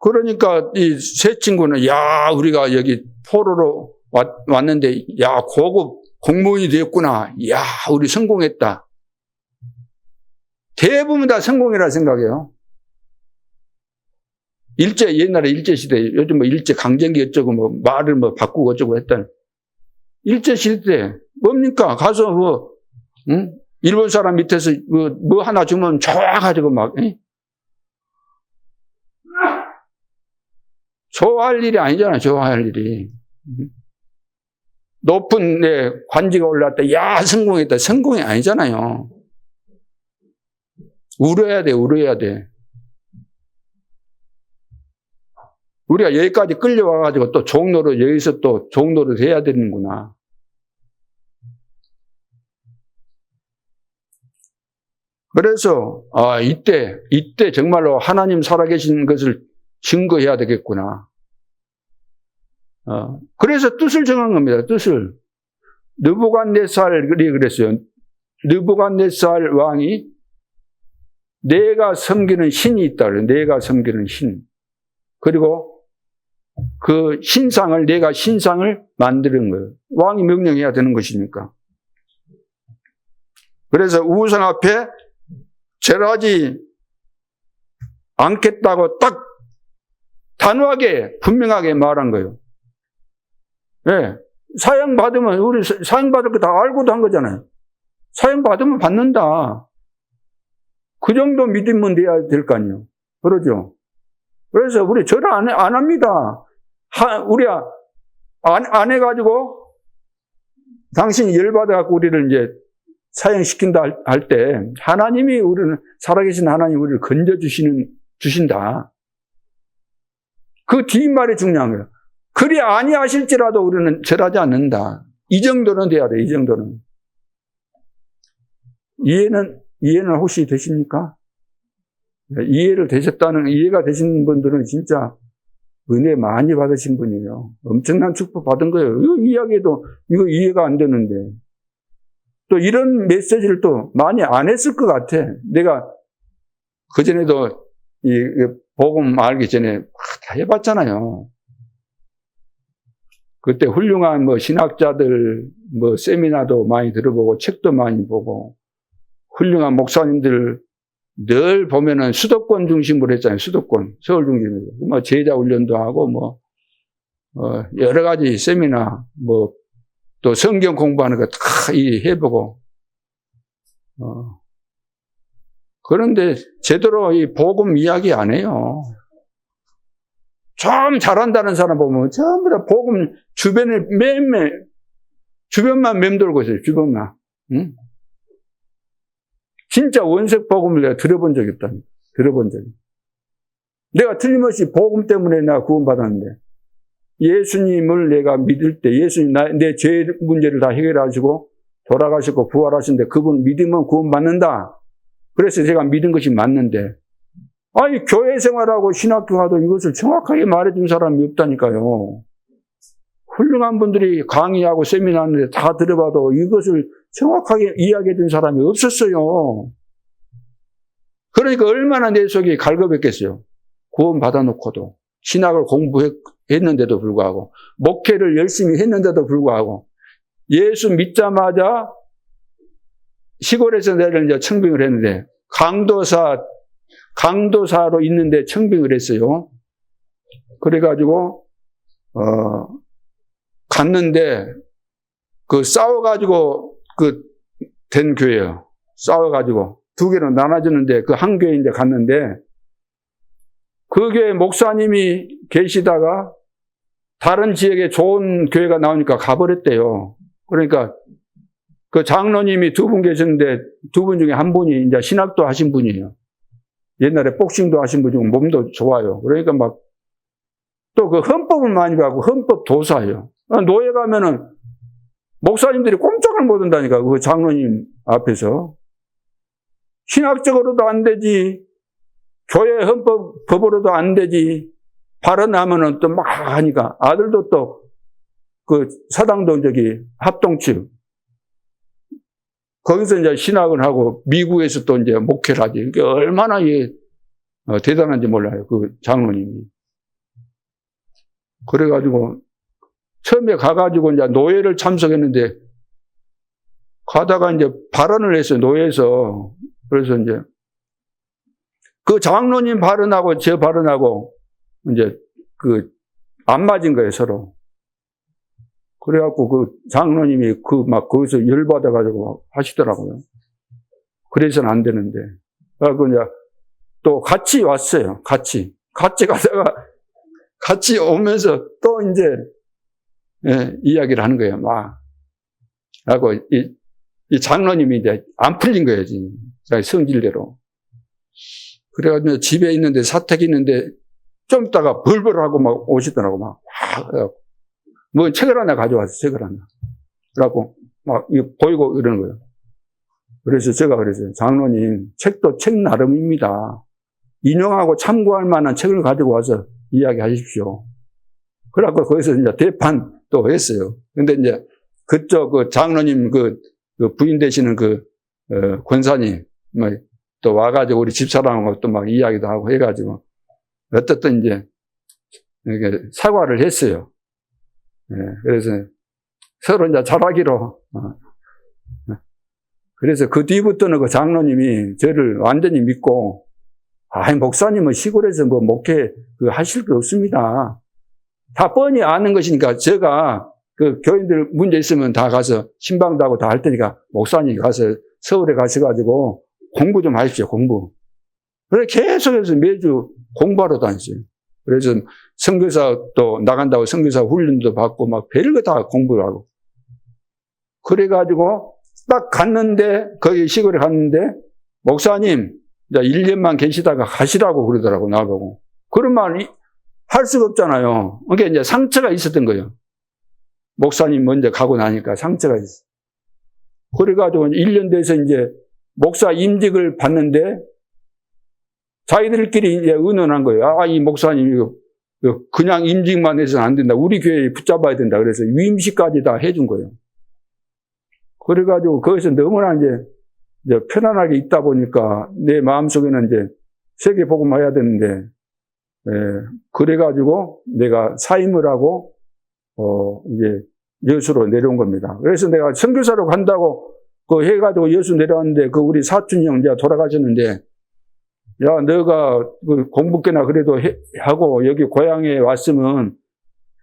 그러니까 이 세 친구는, 우리가 여기 포로로 왔는데, 고급 공무원이 되었구나. 우리 성공했다. 대부분 다 성공이라 생각해요. 옛날에 일제시대, 요즘 일제 강점기 어쩌고, 말을 바꾸고 어쩌고 했던. 일제시대, 뭡니까? 가서, 일본 사람 밑에서 뭐 하나 주면 좋아가지고 좋아할 일이 아니잖아요, 좋아할 일이. 높은 관직에 올랐다, 성공했다. 성공이 아니잖아요. 울어야 돼. 우리가 여기까지 끌려와가지고 또 여기서 또 종로로 해야 되는구나. 그래서, 이때 정말로 하나님 살아계신 것을 증거해야 되겠구나. 그래서 뜻을 정한 겁니다. 뜻을. 느부갓네살이 그랬어요. 느부갓네살 왕이 내가 섬기는 신이 있다 그래요. 내가 섬기는 신. 그리고 그 내가 신상을 만드는 거예요. 왕이 명령해야 되는 것이니까. 그래서 우상 앞에 절하지 않겠다고 딱 단호하게 분명하게 말한 거예요. 네. 사형받으면 우리 사형받을 거 다 알고도 한 거잖아요. 사형받으면 받는다. 그 정도 믿으면 돼야 될 거 아니에요. 그러죠. 그래서 우리 절 안 합니다. 우리 안 해가지고 당신이 열받아갖고 우리를 이제 사형시킨다 할 때 하나님이 살아계신 하나님이 우리를 주신다. 그 뒷말이 중요한 거예요. 그리 아니하실지라도 우리는 절하지 않는다. 이 정도는 돼야 돼. 이 정도는. 이해는 혹시 되십니까? 이해가 되신 분들은 진짜 은혜 많이 받으신 분이에요. 엄청난 축복 받은 거예요. 이거 이해가 안 되는데. 또 이런 메시지를 또 많이 안 했을 것 같아. 내가 그전에도 이 복음 알기 전에 다 해봤잖아요. 그때 훌륭한 신학자들 세미나도 많이 들어보고 책도 많이 보고 훌륭한 목사님들 늘 보면은 수도권 중심으로 했잖아요. 수도권, 서울 중심으로. 제자 훈련도 하고 여러 가지 세미나 또 성경 공부하는 거 다 해보고 그런데 제대로 이 복음 이야기 안 해요. 좀 잘한다는 사람 보면 전부 다 복음 주변만 맴돌고 있어요. 주변만. 응? 진짜 원색 복음을 내가 들어본 적이 없다. 들어본 적이. 내가 틀림없이 복음 때문에 내가 구원받았는데 예수님을 내가 믿을 때 예수님 내 죄 문제를 다 해결하시고 돌아가시고 부활하신데 그분 믿으면 구원받는다. 그래서 제가 믿은 것이 맞는데 아니 교회 생활하고 신학교 가도 이것을 정확하게 말해준 사람이 없다니까요. 훌륭한 분들이 강의하고 세미나 하는데 다 들어봐도 이것을 정확하게 이야기해준 사람이 없었어요. 그러니까 얼마나 내 속이 갈급했겠어요. 구원 받아놓고도 신학을 공부했는데도 불구하고 목회를 열심히 했는데도 불구하고 예수 믿자마자 시골에서 내를 이제 청빙을 했는데 강도사로 있는데 청빙을 했어요. 그래가지고 갔는데 싸워가지고 된 교회예요. 싸워가지고 두 개로 나눠졌는데 한 교회 이제 갔는데 그 교회 목사님이 계시다가 다른 지역에 좋은 교회가 나오니까 가버렸대요. 그러니까 그 장로님이 두 분 계셨는데 두 분 중에 한 분이 이제 신학도 하신 분이에요. 옛날에 복싱도 하신 분 중에 몸도 좋아요. 그러니까 또 그 헌법을 많이 배우고 헌법 도사예요. 노예 가면은 목사님들이 꼼짝을 못 한다니까. 그 장로님 앞에서. 신학적으로도 안 되지. 교회 헌법으로도 안 되지. 발언하면은 또 막 하니까. 아들도 또 사당도 합동측. 거기서 이제 신학을 하고 미국에서 또 이제 목회를 하지. 이게 얼마나 대단한지 몰라요. 그 장로님이. 그래가지고 처음에 가가지고 이제 노예를 참석했는데 가다가 이제 발언을 했어요. 노예에서. 그래서 이제 그 장로님 발언하고 제 발언하고 이제 안 맞은 거예요, 서로. 그래갖고 그 장로님이 거기서 열받아가지고 하시더라고요. 그래서는 안 되는데. 그래갖고 이제 또 같이 왔어요. 같이 가다가 같이 오면서 또 이제, 이야기를 하는 거예요. 하고 이 장로님이 이제 안 풀린 거예요, 자기 성질대로. 그래가지고 집에 있는데 사택이 있는데 좀 있다가 벌벌하고 오시더라고, 책을 하나 가져와서 책을 하나. 그래갖고 이거 보이고 이러는 거예요. 그래서 제가 그랬어요. 장로님, 책도 책 나름입니다. 인용하고 참고할 만한 책을 가지고 와서 이야기하십시오. 그래갖고 거기서 이제 대판 또 했어요. 근데 이제 그쪽 그 장로님 그 부인 되시는 권사님 또 와가지고 우리 집사람하고 또 막 이야기도 하고 해가지고 어쨌든 이제 이렇게 사과를 했어요. 그래서 서로 이제 잘하기로. 그래서 그 뒤부터는 그 장로님이 저를 완전히 믿고, 목사님은 시골에서 뭐 목회 하실 거 없습니다. 다 뻔히 아는 것이니까 제가 그 교인들 문제 있으면 다 가서 신방도 하고 다 할 테니까 목사님이 가서 서울에 가셔가지고 공부 좀 하십시오, 공부. 그래 계속해서 매주 공부하러 다녔어요. 그래서 선교사 또 나간다고 선교사 훈련도 받고 막 별거 다 공부를 하고. 그래가지고 딱 갔는데, 거기 시골에 갔는데, 목사님, 이제 1년만 계시다가 가시라고 그러더라고, 나보고. 그런 말 할 수가 없잖아요. 그러니까 이제 상처가 있었던 거예요. 목사님 먼저 가고 나니까 상처가 있어. 그래가지고 1년 돼서 이제 목사 임직을 받는데, 자기들끼리 이제 의논한 거예요. 이 목사님, 그냥 임직만 해서는 안 된다. 우리 교회에 붙잡아야 된다. 그래서 위임식까지 다 해준 거예요. 그래가지고 거기서 너무나 이제 편안하게 있다 보니까 내 마음속에는 이제 세계복음해야 되는데, 그래가지고 내가 사임을 하고, 이제 여수로 내려온 겁니다. 그래서 내가 선교사로 간다고 해가지고 여수 내려왔는데, 우리 사촌 형 이제 돌아가셨는데, 야, 너가 공부께나 그래도 하고 여기 고향에 왔으면,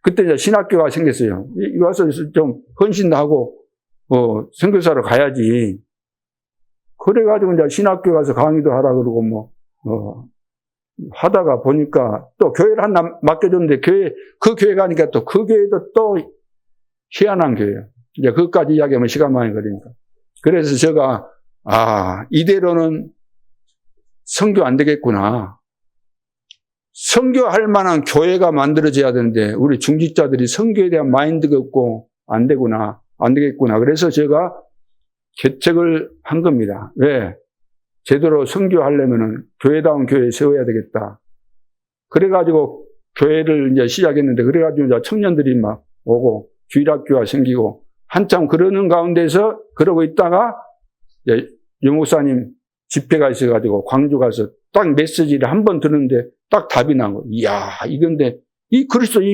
그때 이제 신학교가 생겼어요. 와서 좀 헌신도 하고, 선교사로 가야지. 그래가지고 이제 신학교 가서 강의도 하라 그러고 하다가 보니까 또 교회를 하나 맡겨줬는데 그 교회 가니까 또 그 교회도 또 희한한 교회예요. 이제 그것까지 이야기하면 시간 많이 걸리니까. 그래서 제가, 이대로는 선교 안 되겠구나. 선교할 만한 교회가 만들어져야 되는데 우리 중직자들이 선교에 대한 마인드가 없고 안 되겠구나. 그래서 제가 개척을 한 겁니다. 왜? 제대로 선교하려면은 교회다운 교회 세워야 되겠다. 그래가지고 교회를 이제 시작했는데, 그래가지고 이제 청년들이 막 오고 주일학교가 생기고 한참 그러는 가운데서 그러고 있다가 유 목사님 집회가 있어가지고 광주 가서 딱 메시지를 한 번 들었는데 딱 답이 난 거예요. 이야, 이건데 이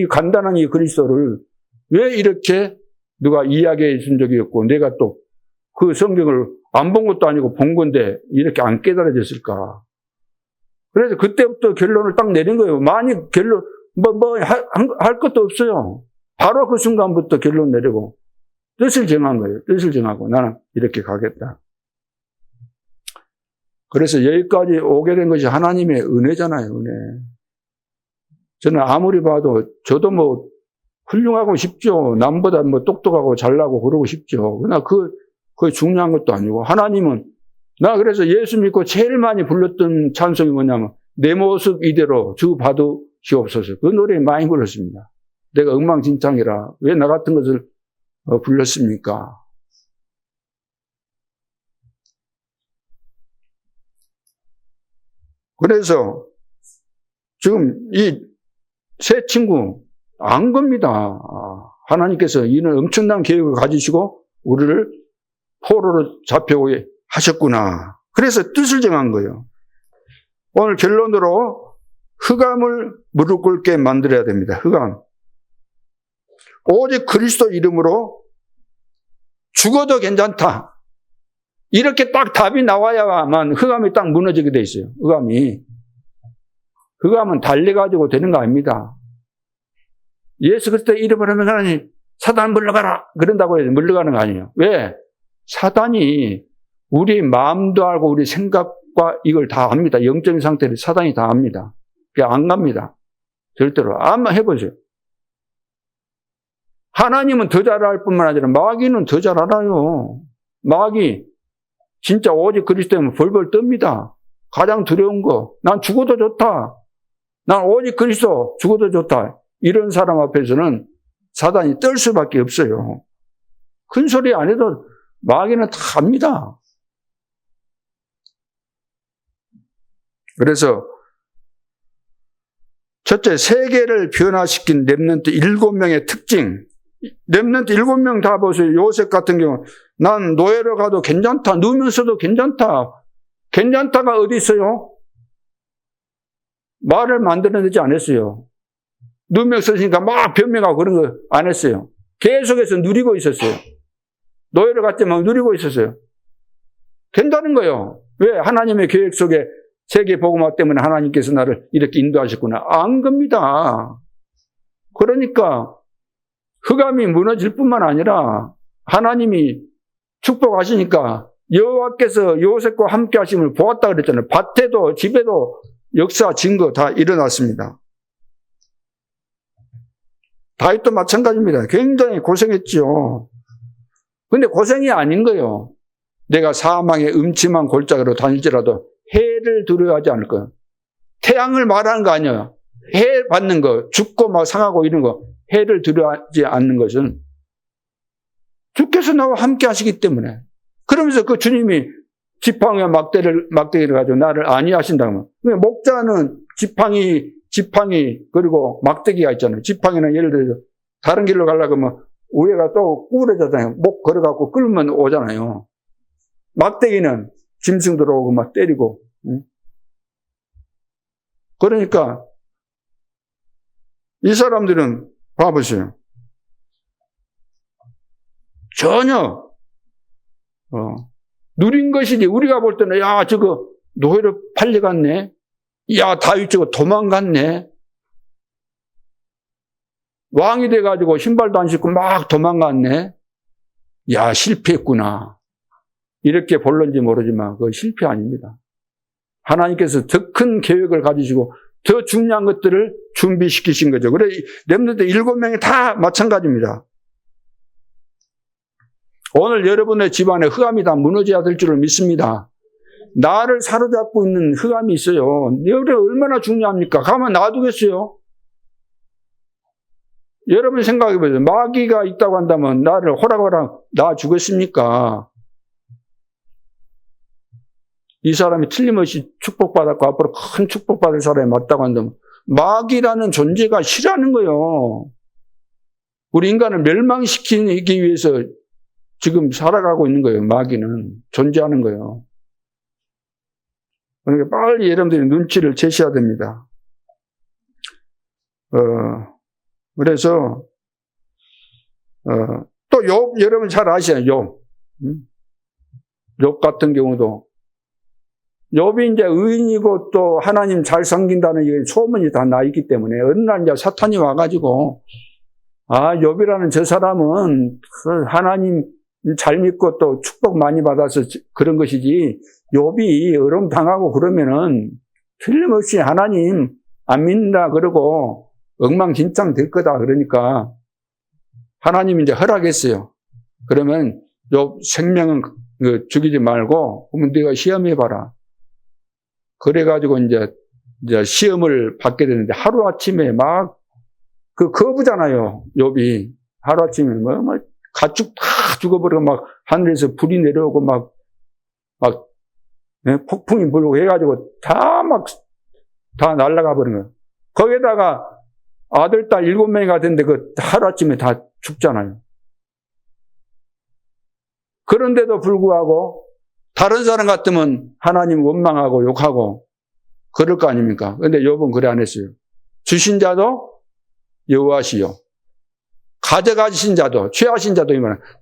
간단한 이 그리스도를 왜 이렇게 누가 이야기해 준 적이 없고 내가 또 그 성경을 안 본 것도 아니고 본 건데 이렇게 안 깨달아졌을까. 그래서 그때부터 결론을 딱 내린 거예요. 많이 할 것도 없어요. 바로 그 순간부터 결론 내리고 뜻을 정한 거예요. 뜻을 정하고 나는 이렇게 가겠다. 그래서 여기까지 오게 된 것이 하나님의 은혜잖아요, 은혜. 저는 아무리 봐도 저도 훌륭하고 싶죠. 남보다 똑똑하고 잘나고 그러고 싶죠. 그러나 그게 중요한 것도 아니고, 하나님은, 나 그래서 예수 믿고 제일 많이 불렀던 찬송이 뭐냐면, 내 모습 이대로 주 받으시옵소서. 그 노래 많이 불렀습니다. 내가 엉망진창이라 왜 나 같은 것을 불렀습니까? 그래서 지금 이 새 친구 안 겁니다. 하나님께서 이는 엄청난 계획을 가지시고 우리를 포로로 잡혀오게 하셨구나. 그래서 뜻을 정한 거예요. 오늘 결론으로 흑암을 무릎 꿇게 만들어야 됩니다. 흑암. 오직 그리스도 이름으로 죽어도 괜찮다. 이렇게 딱 답이 나와야만 흑암이 딱 무너지게 돼 있어요. 흑암은 달려가지고 되는 거 아닙니다. 예수 그리스도 이름을 하면 하나님 사단 물러가라 그런다고 해서 물러가는 거 아니에요. 왜? 사단이 우리 마음도 알고 우리 생각과 이걸 다 압니다. 영적인 상태를 사단이 다 압니다. 그게 안 갑니다. 절대로. 한번 해보세요. 하나님은 더 잘 알 뿐만 아니라 마귀는 더 잘 알아요. 마귀 진짜 오직 그리스도면 벌벌 뜹니다. 가장 두려운 거. 난 죽어도 좋다. 난 오직 그리스도 죽어도 좋다. 이런 사람 앞에서는 사단이 떨 수밖에 없어요. 큰 소리 안 해도 마귀는 다 압니다. 그래서 첫째, 세계를 변화시킨 렘넌트 7명의 특징. 렘넌트 7명 다 보세요. 요셉 같은 경우 난 노예로 가도 괜찮다. 누우면서도 괜찮다. 괜찮다가 어디 있어요? 말을 만들어내지 않았어요. 누우면서 쓰니까 막 변명하고 그런 거 안 했어요. 계속해서 누리고 있었어요. 노예로 갔지만 누리고 있었어요. 된다는 거예요. 왜? 하나님의 계획 속에 세계 복음화 때문에 하나님께서 나를 이렇게 인도하셨구나. 안 겁니다. 그러니까 흑암이 무너질 뿐만 아니라 하나님이 축복하시니까 여호와께서 요셉과 함께 하심을 보았다 그랬잖아요. 밭에도 집에도 역사 증거 다 일어났습니다. 다윗도 마찬가지입니다. 굉장히 고생했죠. 근데 고생이 아닌 거예요. 내가 사망의 음침한 골짜기로 다닐지라도 해를 두려워하지 않을 거예요. 태양을 말하는 거 아니에요. 해 받는 거, 죽고 막 상하고 이런 거, 해를 두려워하지 않는 것은 주께서 나와 함께 하시기 때문에. 그러면서 그 주님이 지팡이와 막대기를 가지고 나를 안위하신다면, 목자는 지팡이 그리고 막대기가 있잖아요. 지팡이는 예를 들어서 다른 길로 가려고 하면 위에가 또 구부러졌잖아요. 목 걸어갖고 끌면 오잖아요. 막대기는 짐승 들어오고 막 때리고. 그러니까 이 사람들은 봐보세요. 전혀 누린 것이지. 우리가 볼 때는 야 저거 노예로 팔려갔네. 야 다윗 저거 도망갔네. 왕이 돼가지고 신발도 안 신고 막 도망갔네. 야 실패했구나. 이렇게 볼런지 모르지만 그건 실패 아닙니다. 하나님께서 더 큰 계획을 가지시고 더 중요한 것들을 준비시키신 거죠. 그래 렘넌트 7명이 다 마찬가지입니다. 오늘 여러분의 집안에 흑암이 다 무너져야 될 줄을 믿습니다. 나를 사로잡고 있는 흑암이 있어요. 여러분 얼마나 중요합니까? 가만 놔두겠어요? 여러분 생각해 보세요. 마귀가 있다고 한다면 나를 호락호락 놔 주겠습니까? 이 사람이 틀림없이 축복받았고 앞으로 큰 축복받을 사람이 맞다고 한다면 마귀라는 존재가 싫어하는 거예요. 우리 인간을 멸망시키기 위해서 지금 살아가고 있는 거예요. 마귀는 존재하는 거예요. 그러니까 빨리 여러분들이 눈치를 채셔야 됩니다. 그래서 또 욥 여러분 잘 아시죠? 욥 같은 경우도 욥이 이제 의인이고 또 하나님 잘 섬긴다는 소문이 다 나 있기 때문에 어느 날 이제 사탄이 와가지고 욥이라는 저 사람은 하나님 잘 믿고 또 축복 많이 받아서 그런 것이지 욥이 어려움 당하고 그러면은 틀림없이 하나님 안 믿는다 그러고 엉망진창 될 거다 그러니까 하나님이 이제 허락했어요. 그러면 욥 생명은 죽이지 말고 그러면 네가 시험해봐라. 그래가지고 이제 시험을 받게 되는데 하루아침에 막 거부잖아요. 욥이 하루아침에 가축 다 죽어버리고 막 하늘에서 불이 내려오고 막 폭풍이 불고 해가지고 다 날아가 버린 거예요. 거기에다가 아들, 딸 7명이 갔는데 하루아침에 다 죽잖아요. 그런데도 불구하고 다른 사람 같으면 하나님 원망하고 욕하고 그럴 거 아닙니까? 그런데 욥은 그래 안 했어요. 주신 자도 여호와시요. 가져가신 자도, 취하신 자도,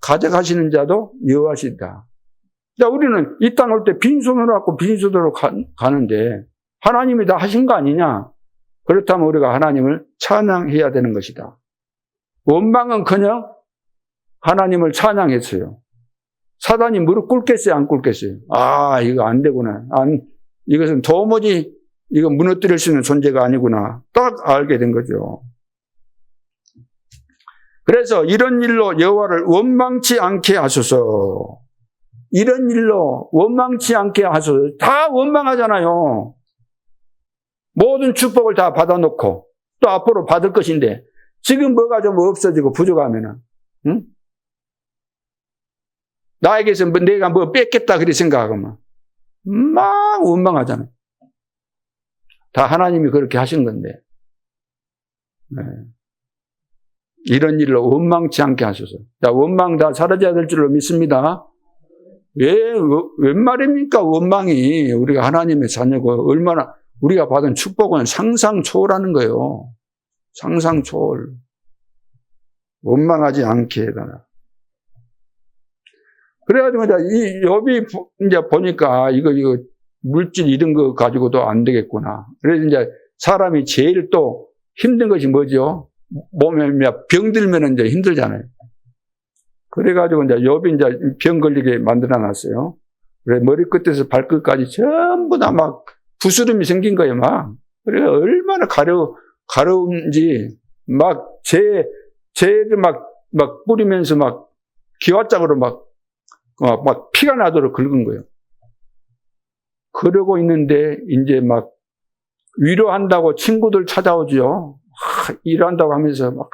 가져가시는 자도 여호와시다. 자, 우리는 이 땅 올 때 빈손으로 왔고 빈손으로 가는데 하나님이 다 하신 거 아니냐? 그렇다면 우리가 하나님을 찬양해야 되는 것이다. 원망은커녕 하나님을 찬양했어요. 사단이 무릎 꿇겠어요? 안 꿇겠어요? 이거 안 되구나. 이것은 도무지 이거 무너뜨릴 수 있는 존재가 아니구나. 딱 알게 된 거죠. 그래서 이런 일로 여호와를 원망치 않게 하소서. 이런 일로 원망치 않게 하소서. 다 원망하잖아요. 모든 축복을 다 받아놓고 또 앞으로 받을 것인데 지금 뭐가 좀 없어지고 부족하면은 응? 나에게서 내가 뭐 뺏겠다 그리 생각하면 막 원망하잖아요. 다 하나님이 그렇게 하신 건데. 네. 이런 일로 원망치 않게 하소서. 자, 원망 다 사라져야 될 줄로 믿습니다. 웬 말입니까? 원망이 우리가 하나님의 자녀고 얼마나 우리가 받은 축복은 상상 초월하는 거예요. 상상 초월. 원망하지 않게 해달라. 그래가지고 이 욥이 이제 보니까 이거 물질 이런 거 가지고도 안 되겠구나. 그래서 이제 사람이 제일 또 힘든 것이 뭐죠? 몸에 병 들면 이제 힘들잖아요. 그래가지고 이제 욥이 이제 병 걸리게 만들어 놨어요. 그래 머리끝에서 발끝까지 전부 다 막 부스름이 생긴 거예요, 막. 그래 얼마나 가려운지 막 재를 막 뿌리면서 막 기와짝으로 막 피가 나도록 긁은 거예요. 그러고 있는데 이제 막 위로한다고 친구들 찾아오죠. 일한다고 하면서 막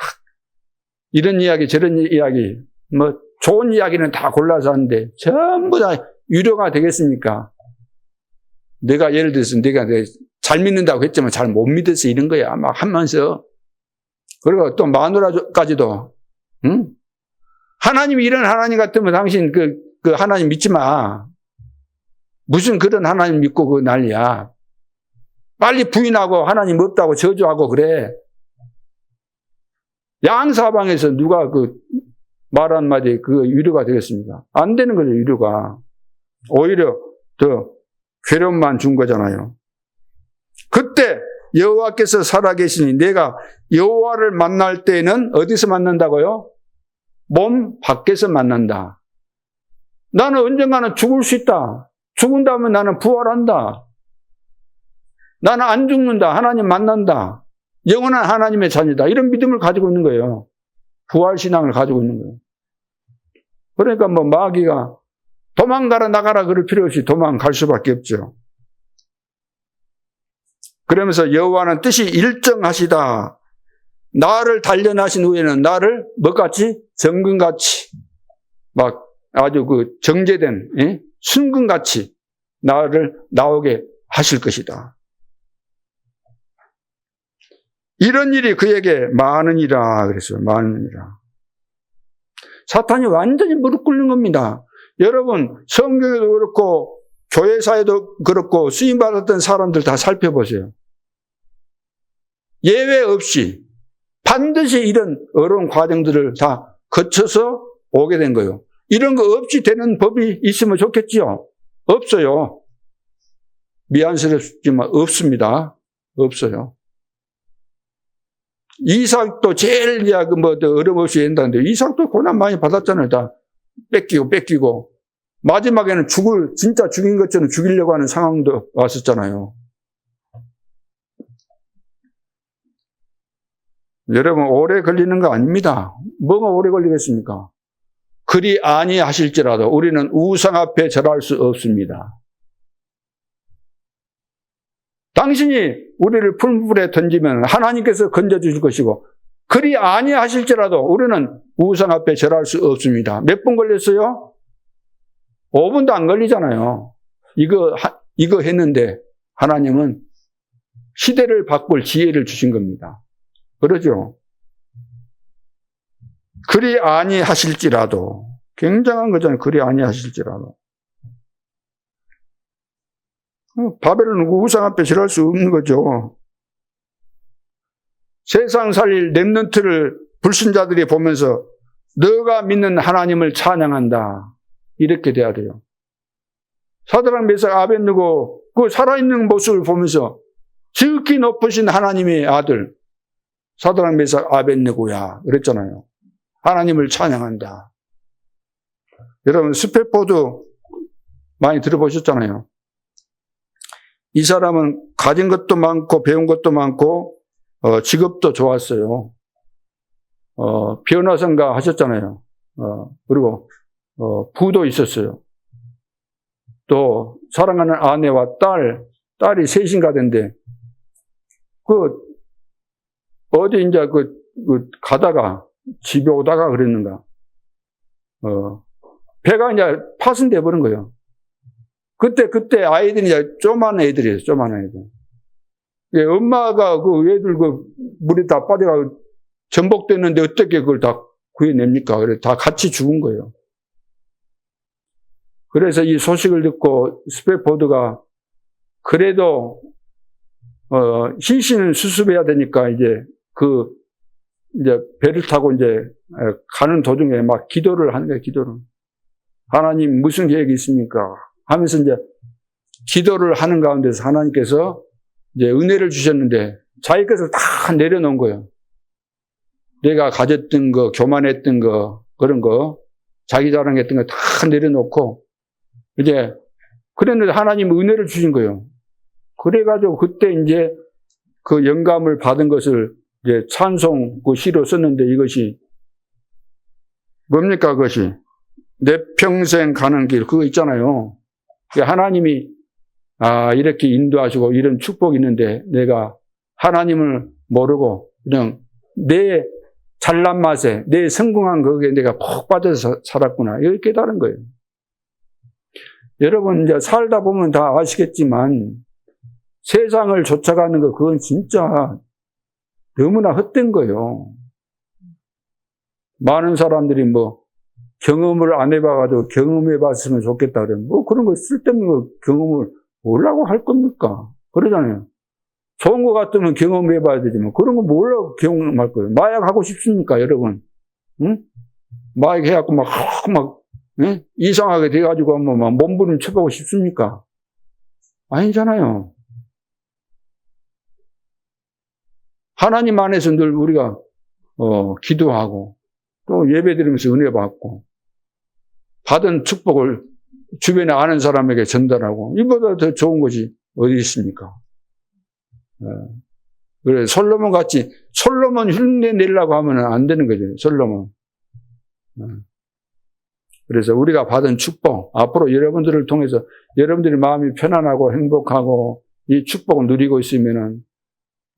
이런 이야기 저런 이야기 뭐 좋은 이야기는 다 골라서 하는데 전부 다 위로가 되겠습니까? 내가 예를 들어서 내가 잘 믿는다고 했지만 잘 못 믿어서 이런 거야 막 하면서. 그리고 또 마누라까지도 응? 하나님이 이런 하나님 같으면 당신 그 하나님 믿지 마. 무슨 그런 하나님 믿고 그 난리야. 빨리 부인하고 하나님 없다고 저주하고 그래. 양사방에서 누가 말 한마디 위로가 되겠습니까? 안 되는 거죠, 위로가. 오히려 더 괴로움만 준 거잖아요. 그때 여호와께서 살아계시니 내가 여호와를 만날 때는 어디서 만난다고요? 몸 밖에서 만난다. 나는 언젠가는 죽을 수 있다. 죽은다면 나는 부활한다. 나는 안 죽는다. 하나님 만난다. 영원한 하나님의 자녀다. 이런 믿음을 가지고 있는 거예요. 부활신앙을 가지고 있는 거예요. 그러니까 뭐 마귀가 도망가라 나가라 그럴 필요 없이 도망갈 수밖에 없죠. 그러면서 여호와는 뜻이 일정하시다. 나를 단련하신 후에는 나를 뭐같이? 정금같이 막 아주 정제된 순금같이 나를 나오게 하실 것이다. 이런 일이 그에게 많으니라 그랬어요. 많으니라. 사탄이 완전히 무릎 꿇는 겁니다. 여러분 성경에도 그렇고 교회사에도 그렇고 쓰임받았던 사람들 다 살펴보세요. 예외 없이 반드시 이런 어려운 과정들을 다 거쳐서 오게 된 거예요. 이런 거 없이 되는 법이 있으면 좋겠지요. 없어요. 미안스럽지만 없습니다. 없어요. 이삭도 제일 어려움 없이 된다는데 이삭도 고난 많이 받았잖아요. 다 뺏기고 마지막에는 진짜 죽인 것처럼 죽이려고 하는 상황도 왔었잖아요. 여러분 오래 걸리는 거 아닙니다. 뭐가 오래 걸리겠습니까? 그리 아니하실지라도 우리는 우상 앞에 절할 수 없습니다. 당신이 우리를 풀물에 던지면 하나님께서 건져주실 것이고 그리 아니하실지라도 우리는 우상 앞에 절할 수 없습니다. 몇 분 걸렸어요? 5분도 안 걸리잖아요. 이거 했는데 하나님은 시대를 바꿀 지혜를 주신 겁니다. 그러죠? 그리 아니하실지라도 굉장한 거잖아요. 그리 아니하실지라도. 바벨론은 우상 앞에 절할 수 없는 거죠. 세상 살릴 렘넌트를 불신자들이 보면서 너가 믿는 하나님을 찬양한다. 이렇게 돼야 돼요. 사드락 메삭 아벳느고 그 살아있는 모습을 보면서 지극히 높으신 하나님의 아들 사드락 메삭 아벳느고야 그랬잖아요. 하나님을 찬양한다. 여러분 스페포드 많이 들어보셨잖아요. 이 사람은 가진 것도 많고 배운 것도 많고 직업도 좋았어요. 변호사인가 하셨잖아요. 그리고 부도 있었어요. 또 사랑하는 아내와 딸이 셋인가 된데 어디 이제 가다가 집에 오다가 그랬는가 배가 이제 파손돼 버린 거예요. 그때 아이들이 이제 조그만 애들이에요. 조그만 애들. 예, 엄마가 그 애들 그 물에 다 빠져가 전복됐는데 어떻게 그걸 다 구해냅니까? 그래 다 같이 죽은 거예요. 그래서 이 소식을 듣고 스패포드가 그래도 시신은 수습해야 되니까 이제 배를 타고 이제 가는 도중에 막 기도를 하는 거예요. 기도를. 하나님 무슨 계획이 있습니까? 하면서 이제 기도를 하는 가운데서 하나님께서 이제 은혜를 주셨는데 자기께서 다 내려놓은 거예요. 내가 가졌던 거, 교만했던 거, 그런 거, 자기 자랑했던 거 다 내려놓고 이제 그랬는데 하나님 은혜를 주신 거예요. 그래가지고 그때 이제 그 영감을 받은 것을 이제 찬송 그 시로 썼는데 이것이 뭡니까 그것이 내 평생 가는 길 그거 있잖아요. 하나님이 이렇게 인도하시고 이런 축복이 있는데 내가 하나님을 모르고 그냥 내 잘난 맛에 내 성공한 거기에 내가 푹 빠져서 살았구나 이렇게 깨달은 거예요. 여러분 이제 살다 보면 다 아시겠지만 세상을 쫓아가는 거 그건 진짜 너무나 헛된 거예요. 많은 사람들이 뭐 경험을 안 해봐가지고 경험해봤으면 좋겠다 그러면 뭐 그런 거 쓸데없는 거 경험을 뭐라고 할 겁니까? 그러잖아요. 좋은 거 같으면 경험해봐야 되지만 그런 거 뭐라고 경험할 거예요? 마약 하고 싶습니까, 여러분? 응? 마약 해갖고 막 응? 이상하게 돼가지고 한번 막 몸부림 쳐보고 싶습니까? 아니잖아요. 하나님 안에서 늘 우리가 기도하고 또 예배드리면서 은혜 받고 받은 축복을 주변에 아는 사람에게 전달하고 이보다 더 좋은 것이 어디 있습니까? 그래 솔로몬 같이 솔로몬 흉내 내려고 하면 안 되는 거죠. 솔로몬. 그래서 우리가 받은 축복 앞으로 여러분들을 통해서 여러분들의 마음이 편안하고 행복하고 이 축복을 누리고 있으면은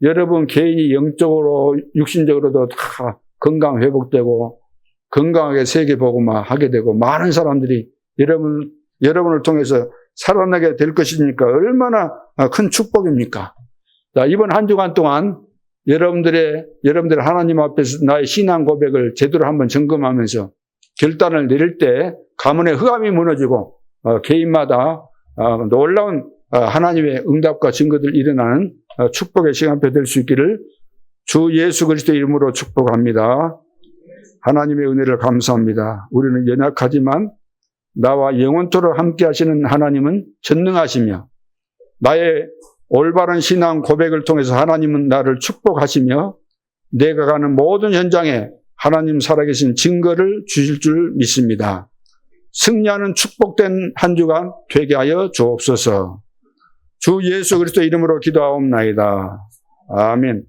여러분 개인이 영적으로 육신적으로도 다 건강 회복되고 건강하게 세계복음화 하게 되고 많은 사람들이 여러분을 통해서 살아나게 될 것이니까 얼마나 큰 축복입니까? 자, 이번 한 주간 동안 여러분들 하나님 앞에서 나의 신앙 고백을 제대로 한번 점검하면서 결단을 내릴 때 가문의 흑암이 무너지고 개인마다 놀라운 하나님의 응답과 증거들 일어나는 축복의 시간표 될 수 있기를 주 예수 그리스도의 이름으로 축복합니다. 하나님의 은혜를 감사합니다. 우리는 연약하지만 나와 영원토록 함께 하시는 하나님은 전능하시며 나의 올바른 신앙 고백을 통해서 하나님은 나를 축복하시며 내가 가는 모든 현장에 하나님 살아계신 증거를 주실 줄 믿습니다. 승리하는 축복된 한 주간 되게 하여 주옵소서. 주 예수 그리스도 이름으로 기도하옵나이다. 아멘.